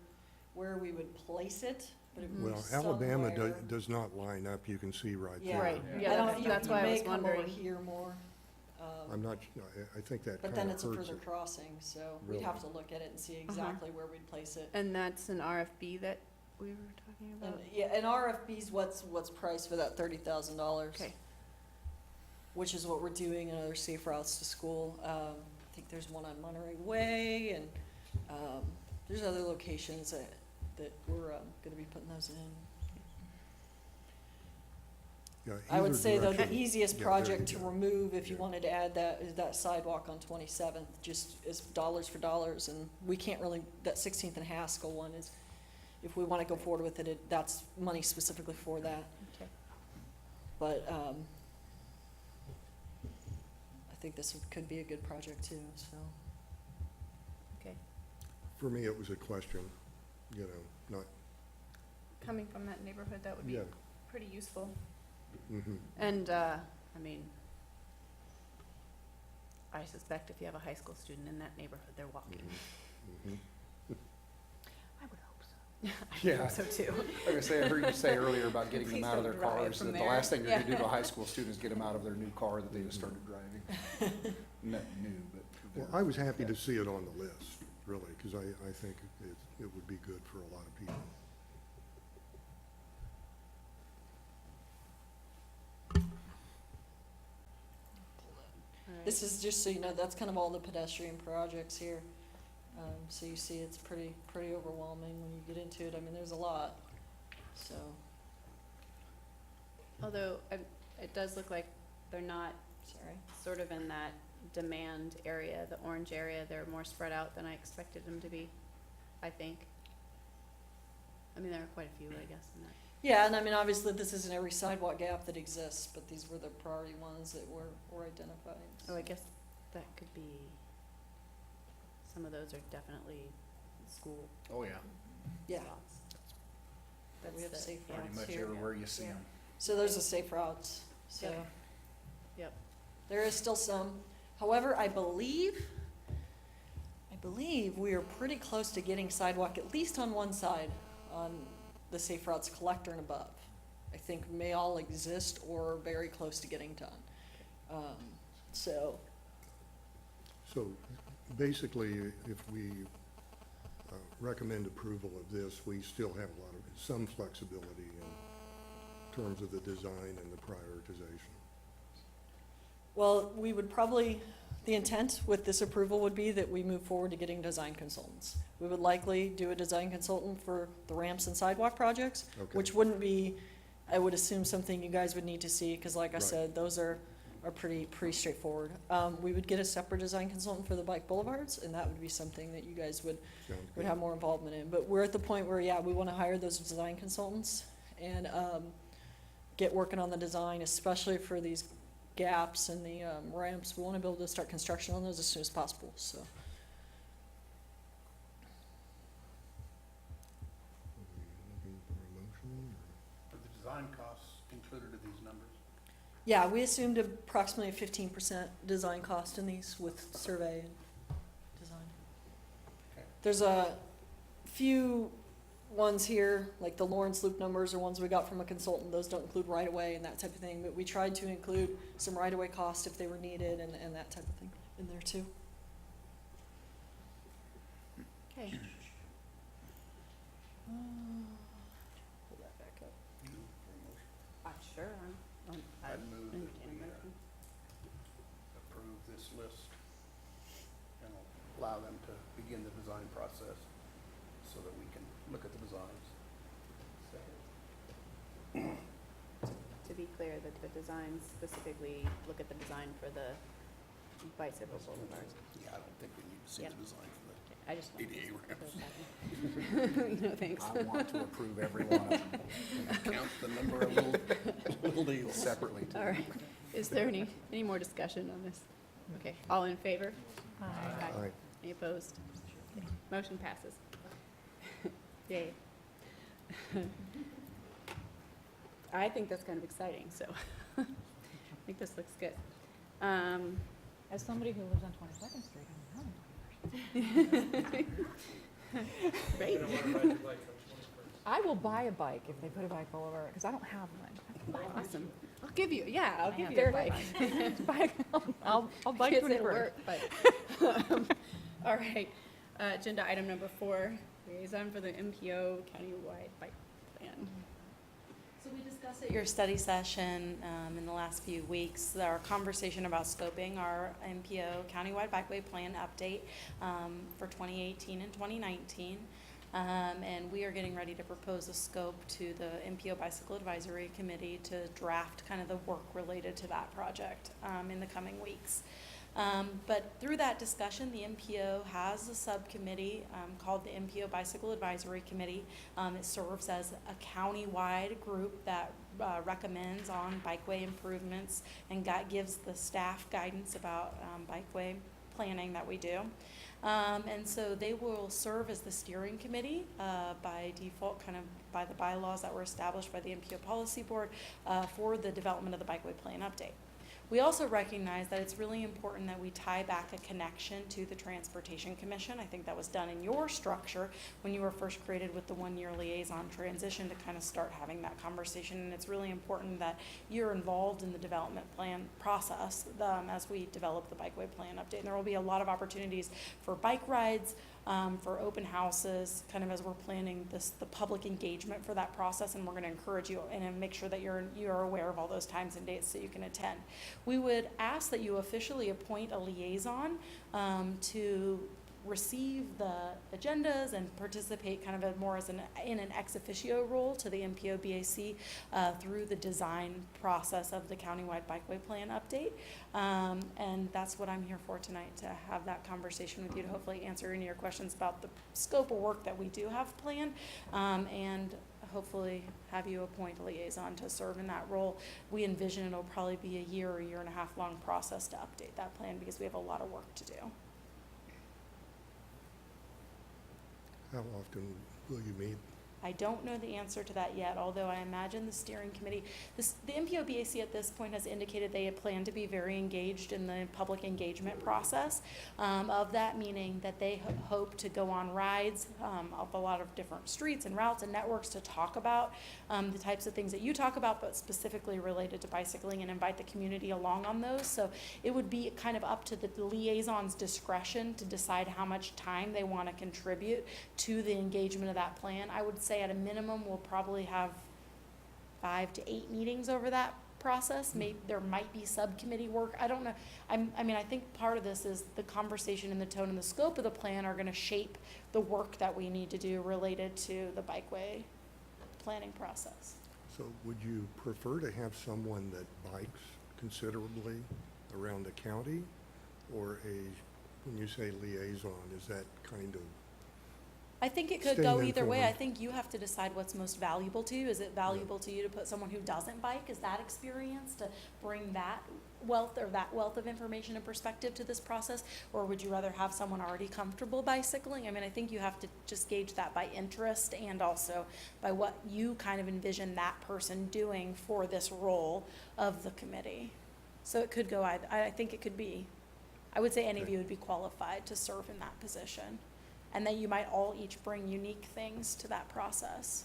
[SPEAKER 2] where we would place it, but it would
[SPEAKER 5] Well,
[SPEAKER 2] be
[SPEAKER 5] Alabama
[SPEAKER 2] somewhere.
[SPEAKER 5] does not line up, you can see right
[SPEAKER 2] Yeah.
[SPEAKER 5] there.
[SPEAKER 1] right,
[SPEAKER 7] Yeah.
[SPEAKER 1] yeah,
[SPEAKER 2] I don't-
[SPEAKER 1] that's
[SPEAKER 2] you-
[SPEAKER 1] that's
[SPEAKER 2] you
[SPEAKER 1] why I
[SPEAKER 2] may
[SPEAKER 1] was
[SPEAKER 2] come over
[SPEAKER 1] wondering.
[SPEAKER 2] here more.
[SPEAKER 5] I'm not, I think that
[SPEAKER 2] But
[SPEAKER 5] kind
[SPEAKER 2] then
[SPEAKER 5] of
[SPEAKER 2] it's a
[SPEAKER 5] hurts
[SPEAKER 2] further
[SPEAKER 5] it.
[SPEAKER 2] crossing, so we'd
[SPEAKER 5] Really?
[SPEAKER 2] have to look at it and see exactly where we'd place it.
[SPEAKER 1] And that's an RFB that we were talking about?
[SPEAKER 2] And, yeah, and RFB's what's priced for that $30,000.
[SPEAKER 1] Okay.
[SPEAKER 2] Which is what we're doing in other safe routes to school. I think there's one on Monterey Way, and, there's other locations that we're, gonna be putting those in.
[SPEAKER 5] Yeah,
[SPEAKER 2] I would
[SPEAKER 5] either
[SPEAKER 2] say though, the
[SPEAKER 5] direction.
[SPEAKER 2] easiest
[SPEAKER 5] Yeah, there
[SPEAKER 2] project
[SPEAKER 5] you
[SPEAKER 2] to
[SPEAKER 5] go.
[SPEAKER 2] remove, if you
[SPEAKER 5] Yeah.
[SPEAKER 2] wanted to add that, is that sidewalk on 27th, just as dollars for dollars, and we can't really, that 16th and Haskell one is, if we wanna go forward with it, that's money specifically for that.
[SPEAKER 1] Okay.
[SPEAKER 2] But, I think this could be a good project too, so.
[SPEAKER 1] Okay.
[SPEAKER 5] For me, it was a question, you know, not,
[SPEAKER 1] Coming from that neighborhood, that would be
[SPEAKER 5] yeah.
[SPEAKER 1] pretty useful.
[SPEAKER 5] Mhm.
[SPEAKER 1] And, I mean, I suspect if you have a high school student in that neighborhood, they're walking.
[SPEAKER 5] Mhm.
[SPEAKER 1] I would hope so. I
[SPEAKER 9] Yeah.
[SPEAKER 1] hope so too.
[SPEAKER 9] Like I say, I heard you say earlier about getting them
[SPEAKER 1] Please
[SPEAKER 9] out of
[SPEAKER 1] don't
[SPEAKER 9] their
[SPEAKER 1] drive
[SPEAKER 9] cars,
[SPEAKER 1] from
[SPEAKER 9] that the
[SPEAKER 1] there.
[SPEAKER 9] last thing you're gonna do to
[SPEAKER 1] Yeah.
[SPEAKER 9] a high school student is get them out of their new car that they just started driving. Not new, but.
[SPEAKER 5] Well, I was happy to see it on the list, really, because I think it would be good for a lot of people.
[SPEAKER 1] All right.
[SPEAKER 2] This is just so you know, that's kind of all the pedestrian projects here. So you see it's pretty overwhelming when you get into it. I mean, there's a lot, so.
[SPEAKER 1] Although, it does look like they're not
[SPEAKER 2] Sorry.
[SPEAKER 1] sort of in that demand area, the orange area. They're more spread out than I expected them to be, I think. I mean, there are quite a few, I guess, in that.
[SPEAKER 2] Yeah, and I mean, obviously, this isn't every sidewalk gap that exists, but these were the priority ones that were identified.
[SPEAKER 1] Oh, I guess that could be, some of those are definitely school
[SPEAKER 9] Oh, yeah,
[SPEAKER 2] Yeah,
[SPEAKER 1] spots.
[SPEAKER 2] we have
[SPEAKER 1] the-
[SPEAKER 2] safe
[SPEAKER 1] yeah,
[SPEAKER 9] pretty
[SPEAKER 2] routes
[SPEAKER 9] much
[SPEAKER 2] here.
[SPEAKER 9] everywhere you see
[SPEAKER 1] Yeah.
[SPEAKER 9] them.
[SPEAKER 2] So there's the safe routes, so.
[SPEAKER 1] Yep. Yep.
[SPEAKER 2] There is still some. However, I believe we are pretty close to getting sidewalk, at least on one side, on the safe routes collector and above. I think may all exist or very close to getting done. So,
[SPEAKER 5] So basically, if we recommend approval of this, we still have some flexibility in terms of the design and the prioritization.
[SPEAKER 2] well, we would probably, the intent with this approval would be that we move forward to getting design consultants. We would likely do a design consultant for the ramps and sidewalk projects,
[SPEAKER 5] Okay.
[SPEAKER 2] which wouldn't be, I would assume, something you guys would need to see, because like I
[SPEAKER 5] Right.
[SPEAKER 2] said, those are pretty straightforward. We would get a separate design consultant for the bike boulevards, and that would be something that you guys would
[SPEAKER 5] Sounds
[SPEAKER 2] would
[SPEAKER 5] good.
[SPEAKER 2] have more involvement in. But we're at the point where, yeah, we want to hire those design consultants and get working on the design, especially for these gaps and the ramps. We want to be able to start construction on those as soon as possible, so.
[SPEAKER 5] Are we looking for a motion, or?
[SPEAKER 12] Are the design costs included in these numbers?
[SPEAKER 2] Yeah, we assumed approximately a 15% design cost in these with survey and design.
[SPEAKER 12] Okay.
[SPEAKER 2] There's a few ones here, like the Lawrence Loop numbers are ones we got from a consultant, those don't include right-of-way and that type of thing, but we tried to include some right-of-way costs if they were needed and that type of thing in there too.
[SPEAKER 1] Okay.
[SPEAKER 2] Pull that back up.
[SPEAKER 1] Sure.
[SPEAKER 12] I'd move that
[SPEAKER 1] entertain a
[SPEAKER 12] we
[SPEAKER 1] motion.
[SPEAKER 12] approve this list and allow them to begin the design process so that we can look at the designs.
[SPEAKER 1] To be clear, that the designs specifically look at the design for the bicycle boulevards.
[SPEAKER 12] Yeah, I don't think we need to see
[SPEAKER 1] Yeah.
[SPEAKER 12] the design for
[SPEAKER 1] I just.
[SPEAKER 12] the ADA ramps.
[SPEAKER 1] No, thanks.
[SPEAKER 9] I want to approve every one of them
[SPEAKER 12] Count the number of little deals.
[SPEAKER 9] separately too.
[SPEAKER 1] All right. Is there any more discussion on this? Okay, all in favor?
[SPEAKER 5] Aye.
[SPEAKER 1] Any opposed? Okay, motion passes. Yay. I think that's kind of exciting, so I think this looks good.
[SPEAKER 8] As somebody who lives on 22nd Street,
[SPEAKER 1] Great.
[SPEAKER 8] I will buy a bike if they put a bike all over it, because I don't have one.
[SPEAKER 1] Awesome. I'll give you a
[SPEAKER 8] There
[SPEAKER 1] bike.
[SPEAKER 8] it is. I'll bike
[SPEAKER 1] Kids
[SPEAKER 8] to
[SPEAKER 1] at
[SPEAKER 8] it.
[SPEAKER 1] work, but, all right. Agenda item number 4, liaison for the MPO countywide bike plan.
[SPEAKER 10] So we discussed at your study session in the last few weeks, our conversation about scoping our MPO countywide bikeway plan update for 2018 and 2019. And we are getting ready to propose a scope to the MPO Bicycle Advisory Committee to draft kind of the work related to that project in the coming weeks. But through that discussion, the MPO has a subcommittee called the MPO Bicycle Advisory Committee. It serves as a county-wide group that recommends on bikeway improvements and gives the staff guidance about bikeway planning that we do. And so they will serve as the steering committee by default, kind of by the bylaws that were established by the MPO Policy Board for the development of the bikeway plan update. We also recognize that it's really important that we tie back a connection to the Transportation Commission. I think that was done in your structure when you were first created with the one-year liaison transition to kind of start having that conversation. And it's really important that you're involved in the development plan process as we develop the bikeway plan update. And there will be a lot of opportunities for bike rides, for open houses, kind of as we're planning the public engagement for that process, and we're going to encourage you and make sure that you're aware of all those times and dates so you can attend. We would ask that you officially appoint a liaison to receive the agendas and participate kind of more as in an ex officio role to the MPO BAC through the design process of the countywide bikeway plan update. And that's what I'm here for tonight, to have that conversation with you, to hopefully answer any of your questions about the scope of work that we do have planned, and hopefully have you appoint a liaison to serve in that role. We envision it'll probably be a year or year and a half long process to update that plan because we have a lot of work to do.
[SPEAKER 5] How often will you meet?
[SPEAKER 10] I don't know the answer to that yet, although I imagine the steering committee, the MPO BAC at this point has indicated they had planned to be very engaged in the public engagement process of that, meaning that they hope to go on rides of a lot of different streets and routes and networks to talk about the types of things that you talk about, but specifically related to bicycling, and invite the community along on those. So it would be kind of up to the liaison's discretion to decide how much time they want to contribute to the engagement of that plan. I would say at a minimum, we'll probably have 5 to 8 meetings over that process. Maybe there might be subcommittee work. I don't know. I think part of this is the conversation and the tone and the scope of the plan are going to shape the work that we need to do related to the bikeway planning process.
[SPEAKER 5] So would you prefer to have someone that bikes considerably around the county, or when you say liaison, is that kind of
[SPEAKER 10] I think it could
[SPEAKER 5] staying
[SPEAKER 10] go either way. I
[SPEAKER 5] informed?
[SPEAKER 10] think you have to decide what's most valuable to you. Is it valuable to you to put someone who doesn't bike? Is that experience to bring that wealth of information and perspective to this process? Or would you rather have someone already comfortable bicycling? I mean, I think you have to just gauge that by interest and also by what you kind of envision that person doing for this role of the committee. So it could go either. I think it could be. I would say any of
[SPEAKER 5] Okay.
[SPEAKER 10] you would be qualified to serve in that position. and that you might all each bring unique things to that process.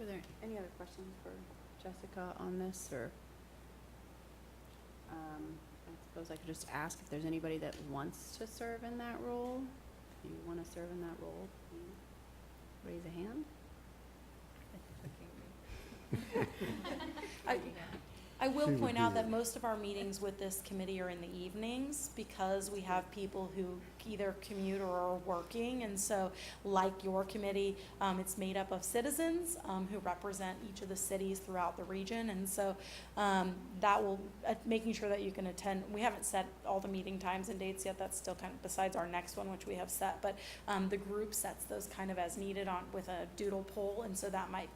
[SPEAKER 1] Are there any other questions for Jessica on this, or? I suppose I could just ask if there's anybody that wants to serve in that role. If you want to serve in that role, please raise a hand.
[SPEAKER 10] I will
[SPEAKER 5] She would
[SPEAKER 10] point out
[SPEAKER 5] be-
[SPEAKER 10] that most of our meetings with this committee are in the evenings because we have people who either commute or are working. And so, like your committee, it's made up of citizens who represent each of the cities throughout the region. And so that will, making sure that you can attend. We haven't set all the meeting times and dates yet. That's still kind of besides our next one, which we have set. But the group sets those kind of as needed on with a doodle poll. And so that might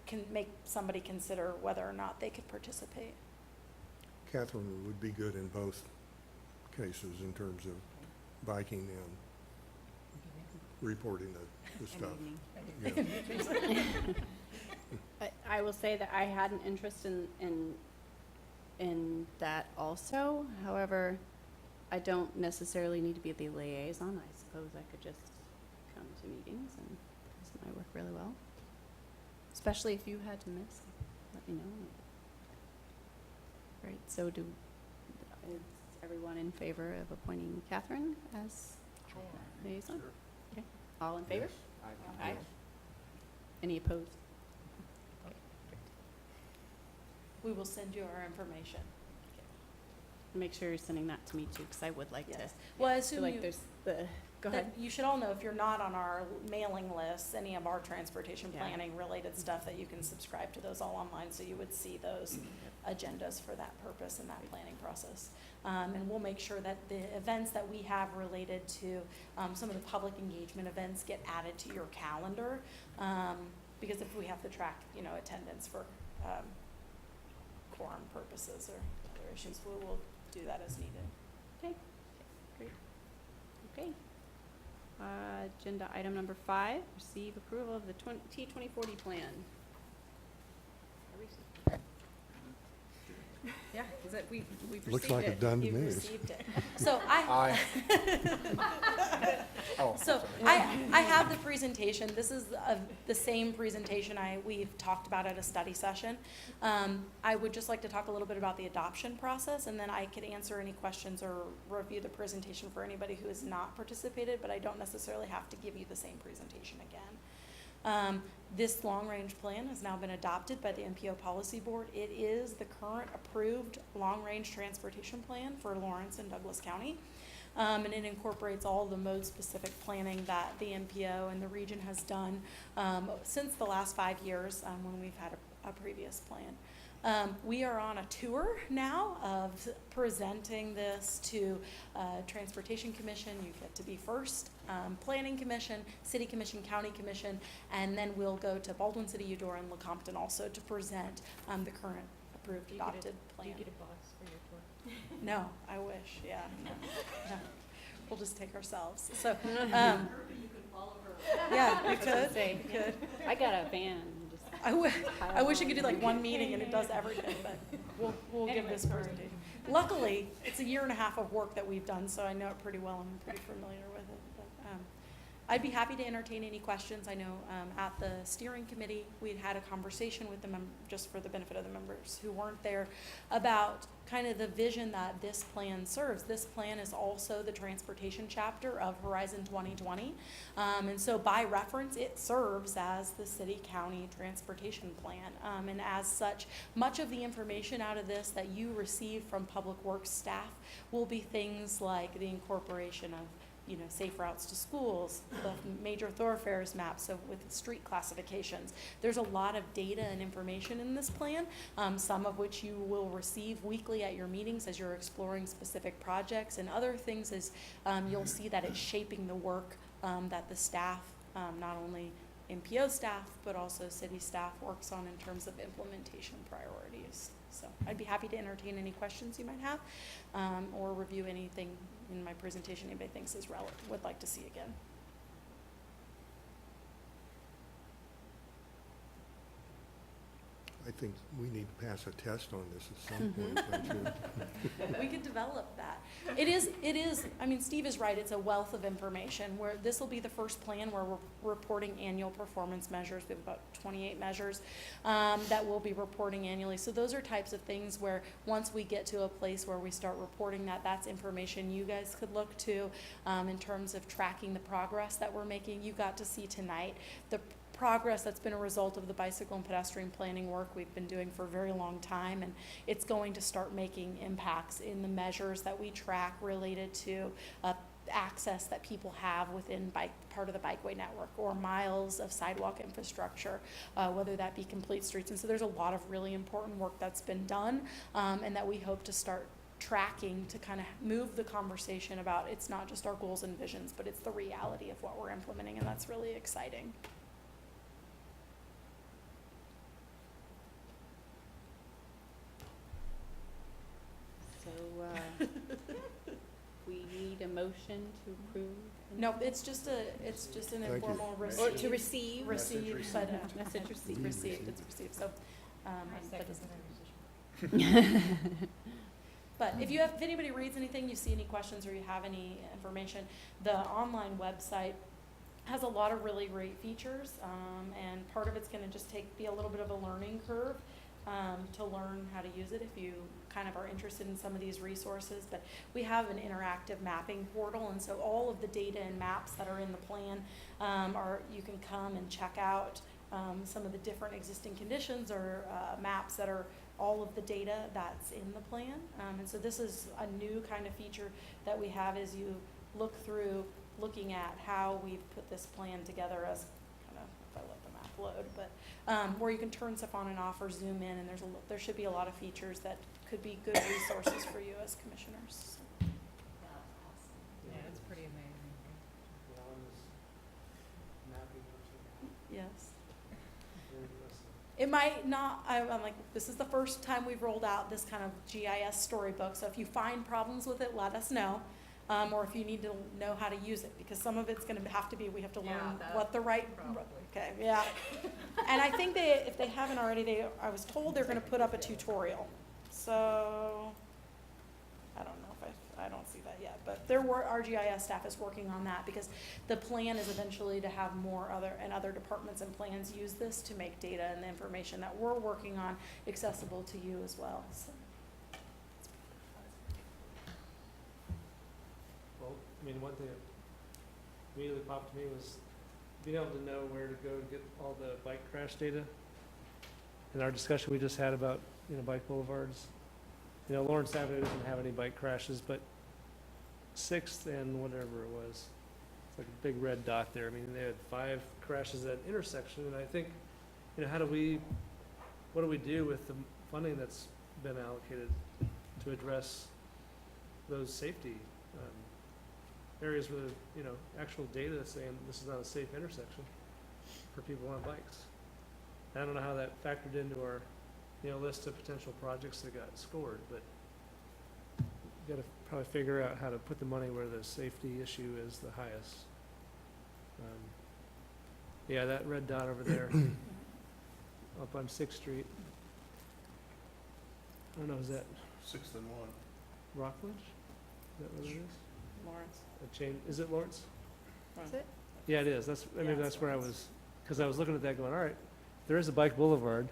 [SPEAKER 10] can make somebody consider whether or not they could participate.
[SPEAKER 5] Catherine would be good in both cases in terms of biking and reporting the stuff. Yeah.
[SPEAKER 1] I will say that I had an interest in that also. However, I don't necessarily need to be the liaison. I suppose I could just come to meetings, and this might work really well. Especially if you had to miss, let me know. Right, so is everyone in favor of appointing Catherine as liaison? Okay, all in favor? Aye. Any opposed?
[SPEAKER 10] We will send you our information.
[SPEAKER 1] Make sure you're sending that to me too, because I would like to.
[SPEAKER 10] Yes. Well, I
[SPEAKER 1] feel
[SPEAKER 10] assume
[SPEAKER 1] like
[SPEAKER 10] you,
[SPEAKER 1] there's the, go
[SPEAKER 10] that
[SPEAKER 1] ahead.
[SPEAKER 10] you should all know, if you're not on our mailing list, any of our transportation
[SPEAKER 1] Yeah.
[SPEAKER 10] planning related stuff, that you can subscribe to those all online, so you would see those agendas for that purpose and that planning process. And we'll make sure that the events that we have related to some of the public engagement events get added to your calendar, because if we have to track, attendance for quorum purposes or other issues, we will do that as needed.
[SPEAKER 1] Okay, great. Okay. Agenda item number 5, receive approval of the T2040 plan. Yeah, is it, we've received it.
[SPEAKER 5] Looks like it's done to
[SPEAKER 10] You've
[SPEAKER 5] me.
[SPEAKER 10] received it. So
[SPEAKER 9] Aye. Oh,
[SPEAKER 10] So
[SPEAKER 9] sorry.
[SPEAKER 10] I have the presentation. This is the same presentation we've talked about at a study session. I would just like to talk a little bit about the adoption process, and then I could answer any questions or review the presentation for anybody who has not participated, but I don't necessarily have to give you the same presentation again. This long-range plan has now been adopted by the MPO Policy Board. It is the current approved long-range transportation plan for Lawrence and Douglas County. And it incorporates all the mode-specific planning that the MPO and the region has done since the last 5 years when we've had a previous plan. We are on a tour now of presenting this to Transportation Commission. You get to be first, Planning Commission, City Commission, County Commission, and then we'll go to Baldwin City, Eudora, and Lecompton also to present the current approved adopted plan.
[SPEAKER 1] Do you get a box for your tour?
[SPEAKER 10] No, I wish, yeah. No. We'll just take ourselves. So, yeah, we could. We could.
[SPEAKER 1] I got a van. You just
[SPEAKER 10] I wish I could do like one meeting and it does everything, but we'll give this presentation. Luckily, it's a year and a half of work that we've done, so I know it pretty well and I'm pretty familiar with it. But I'd be happy to entertain any questions. I know at the steering committee, we'd had a conversation with the just for the benefit of the members who weren't there, about kind of the vision that this plan serves. This plan is also the transportation chapter of Horizon 2020. And so by reference, it serves as the city-county transportation plan. And as such, much of the information out of this that you receive from Public Works staff will be things like the incorporation of safe routes to schools, the major thoroughfares map, so with street classifications. There's a lot of data and information in this plan, some of which you will receive weekly at your meetings as you're exploring specific projects, and other things is you'll see that it's shaping the work that the staff, not only MPO staff, but also city staff works on in terms of implementation priorities. So I'd be happy to entertain any questions you might have, or review anything in my presentation anybody thinks is relevant, would like to see again.
[SPEAKER 5] I think we need to pass a test on this at some point, don't you?
[SPEAKER 10] We could develop that. It is, I mean, Steve is right, it's a wealth of information, where this will be the first plan where we're reporting annual performance measures. We have about 28 measures that we'll be reporting annually. So those are types of things where, once we get to a place where we start reporting that, that's information you guys could look to in terms of tracking the progress that we're making. You got to see tonight the progress that's been a result of the bicycle and pedestrian planning work we've been doing for a very long time, and it's going to start making impacts in the measures that we track related to access that people have within part of the bikeway network, or miles of sidewalk infrastructure, whether that be complete streets. And so there's a lot of really important work that's been done, and that we hope to start tracking to kind of move the conversation about, it's not just our goals and visions, but it's the reality of what we're implementing, and that's really exciting.
[SPEAKER 1] So, we need a motion to approve?
[SPEAKER 10] No, it's just an
[SPEAKER 5] Thank you.
[SPEAKER 10] informal
[SPEAKER 1] Or
[SPEAKER 10] receive.
[SPEAKER 1] to receive?
[SPEAKER 10] Receive, but,
[SPEAKER 1] Message received.
[SPEAKER 10] received, it's received, so, that doesn't. But if anybody reads anything, you see any questions, or you have any information, the online website has a lot of really great features, and part of it's gonna just be a little bit of a learning curve, to learn how to use it if you kind of are interested in some of these resources. But we have an interactive mapping portal, and so all of the data and maps that are in the plan you can come and check out some of the different existing conditions, or maps that are all of the data that's in the plan. And so this is a new kind of feature that we have as you look through, looking at how we've put this plan together, as kind of, if I let the map load, but where you can turn stuff on and off or zoom in, and there should be a lot of features that could be good resources for you as commissioners.
[SPEAKER 8] Yeah, it's pretty amazing.
[SPEAKER 10] Yes. It might not, I'm like, this is the first time we've rolled out this kind of GIS storybook, so if you find problems with it, let us know. Or if you need to know how to use it, because some of it's gonna have to be, we have to learn what the right, okay, yeah. And I think if they haven't already, I was told they're gonna put up a tutorial. So, I don't know if I don't see that yet, but our GIS staff is working on that, because the plan is eventually to have other departments and plans use this to make data and the information that we're working on accessible to you as well, so.
[SPEAKER 6] Well, I mean, one thing that immediately popped to me was being able to know where to go to get all the bike crash data. In our discussion we just had about, bike boulevards, Lawrence Avenue doesn't have any bike crashes, but 6th and whatever it was, it's like a big red dot there. I mean, they had 5 crashes at intersection, and I think, what do we do with the funding that's been allocated to address those safety areas where, actual data is saying this is not a safe intersection for people on bikes? I don't know how that factored into our, list of potential projects that got scored, but you gotta probably figure out how to put the money where the safety issue is the highest. Yeah, that red dot over there, up on 6th Street. I don't know, is that
[SPEAKER 12] 6th and 1.
[SPEAKER 6] Rockledge? Is that what it is?
[SPEAKER 1] Lawrence.
[SPEAKER 6] Is it Lawrence?
[SPEAKER 1] Is it?
[SPEAKER 6] Yeah, it is. Maybe that's where I was, because I was looking at that going, all right, there is a bike boulevard,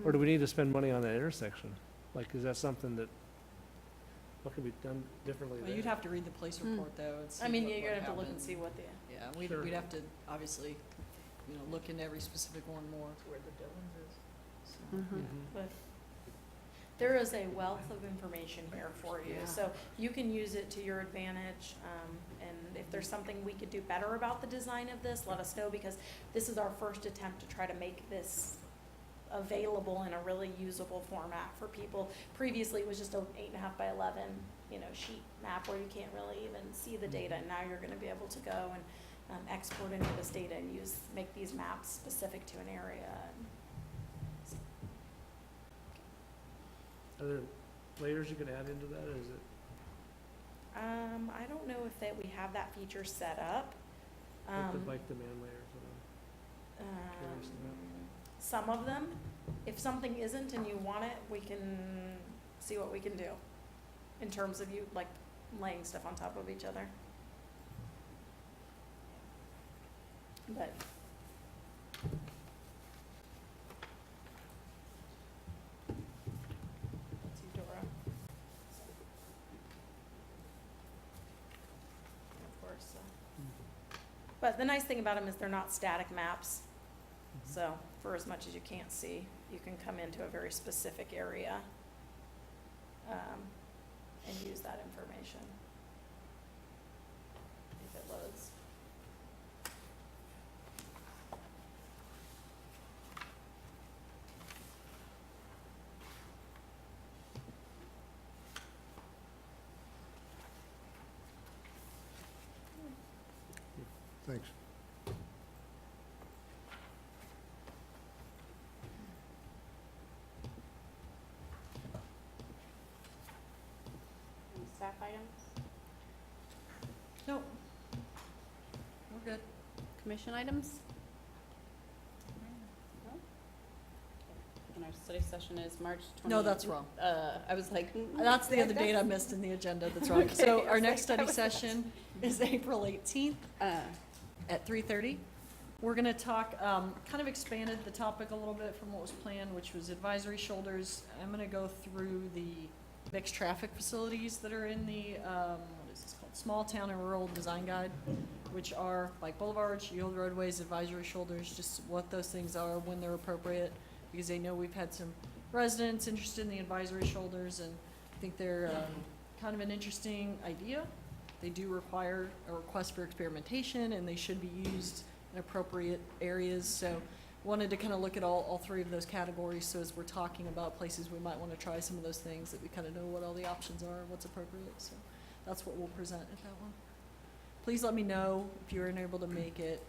[SPEAKER 6] or do we need to spend money on that intersection? Like, is that something what could be done differently
[SPEAKER 2] Well,
[SPEAKER 6] there?
[SPEAKER 2] you'd have to read the police report, though, and see
[SPEAKER 10] I mean,
[SPEAKER 2] what
[SPEAKER 10] you're gonna have to look and
[SPEAKER 2] happened.
[SPEAKER 10] see what the,
[SPEAKER 2] Yeah,
[SPEAKER 6] Sure.
[SPEAKER 2] we'd have to, obviously, look into every specific one more.
[SPEAKER 8] Where the Dillons is.
[SPEAKER 6] Mhm.
[SPEAKER 10] but there is a wealth of information here for you,
[SPEAKER 1] Yeah.
[SPEAKER 10] so you can use it to your advantage. And if there's something we could do better about the design of this, let us know, because this is our first attempt to try to make this available in a really usable format for people. Previously, it was just an 8.5 by 11, sheet map where you can't really even see the data, and now you're gonna be able to go and export any of this data and make these maps specific to an area.
[SPEAKER 6] Are there layers you can add into that, or is it?
[SPEAKER 10] I don't know if we have that feature set up.
[SPEAKER 6] Like the bike demand layers,
[SPEAKER 10] Um,
[SPEAKER 6] curious about.
[SPEAKER 10] Some of them, if something isn't and you want it, we can see what we can do in terms of you, like, laying stuff on top of each other. But that's Eudora. Of course, but the nice thing about them is they're not static maps. So for as much as you can't see, you can come into a very specific area and use that information if it loads.
[SPEAKER 5] Thanks.
[SPEAKER 1] Any staff items?
[SPEAKER 2] Nope. We're good.
[SPEAKER 1] Commission items? No? And our study session is March 20.
[SPEAKER 2] No, that's wrong.
[SPEAKER 1] I was like.
[SPEAKER 2] That's the other date I missed in the agenda, that's wrong. So
[SPEAKER 1] Okay, I
[SPEAKER 2] our
[SPEAKER 1] was
[SPEAKER 2] next
[SPEAKER 1] like,
[SPEAKER 2] study
[SPEAKER 1] that was-
[SPEAKER 2] session is April 18th at 3:30. We're gonna talk, kind of expanded the topic a little bit from what was planned, which was advisory shoulders. I'm gonna go through the mixed traffic facilities that are in the, what is this called? Small Town and Rural Design Guide, which are bike boulevards, yield roadways, advisory shoulders, just what those things are when they're appropriate. Because I know we've had some residents interested in the advisory shoulders, and I think they're, kind of an interesting idea. They do require a request for experimentation, and they should be used in appropriate areas, so wanted to kind of look at all three of those categories, so as we're talking about places we might want to try some of those things, that we kind of know what all the options are and what's appropriate, so that's what we'll present at that one. Please let me know if you're unable to make it,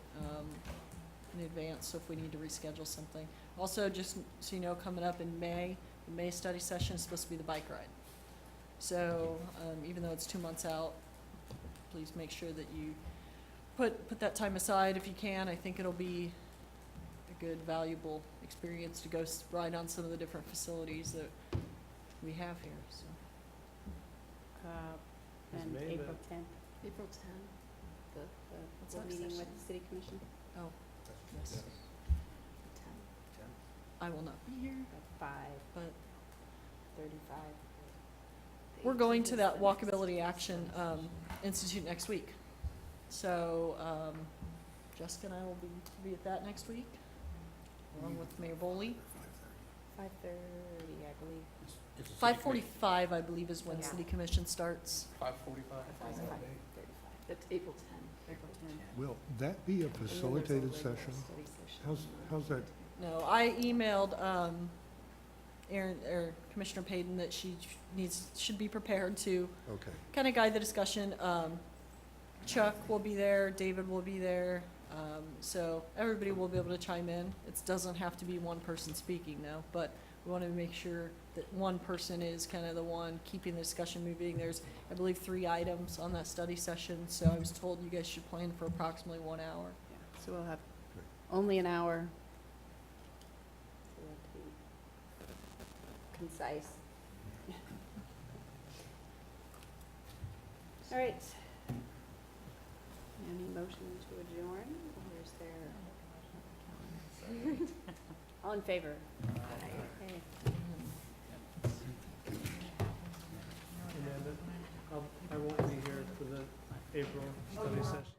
[SPEAKER 2] in advance, so if we need to reschedule something. Also, just so you know, coming up in May, the May study session is supposed to be the bike ride. So, even though it's 2 months out, please make sure that you put that time aside if you can. I think it'll be a good, valuable experience to go ride on some of the different facilities that we have here, so.
[SPEAKER 6] Is
[SPEAKER 1] And
[SPEAKER 6] May
[SPEAKER 1] April
[SPEAKER 6] the-
[SPEAKER 1] 10th,
[SPEAKER 2] April 10.
[SPEAKER 1] the
[SPEAKER 2] that
[SPEAKER 1] meeting with
[SPEAKER 2] session?
[SPEAKER 1] the city commission.
[SPEAKER 2] Oh, yes. I will not be here,
[SPEAKER 1] At 5:35.
[SPEAKER 2] but we're going to that Walkability Action Institute next week. So, Jessica and I will be at that next week, along with Mayor Boley.
[SPEAKER 1] 5:30, I believe.
[SPEAKER 2] 5:45, I believe, is when
[SPEAKER 1] Yeah.
[SPEAKER 2] city commission starts.
[SPEAKER 12] 5:45?
[SPEAKER 1] 5:35.
[SPEAKER 10] That's April 10.
[SPEAKER 1] April 10th.
[SPEAKER 5] Will that be a facilitated session? How's that?
[SPEAKER 2] No, I emailed Commissioner Payton that she should be prepared to
[SPEAKER 5] Okay.
[SPEAKER 2] kind of guide the discussion. Chuck will be there, David will be there, so everybody will be able to chime in. It doesn't have to be one person speaking now, but we want to make sure that one person is kind of the one keeping the discussion moving. There's, I believe, 3 items on that study session, so I was told you guys should plan for approximately 1 hour.
[SPEAKER 1] Yeah, so we'll have only an hour. So we'll have to be concise. All right. Any motion to adjourn, or is there? All in favor? Okay.
[SPEAKER 6] Amanda, I won't be here for the April study session.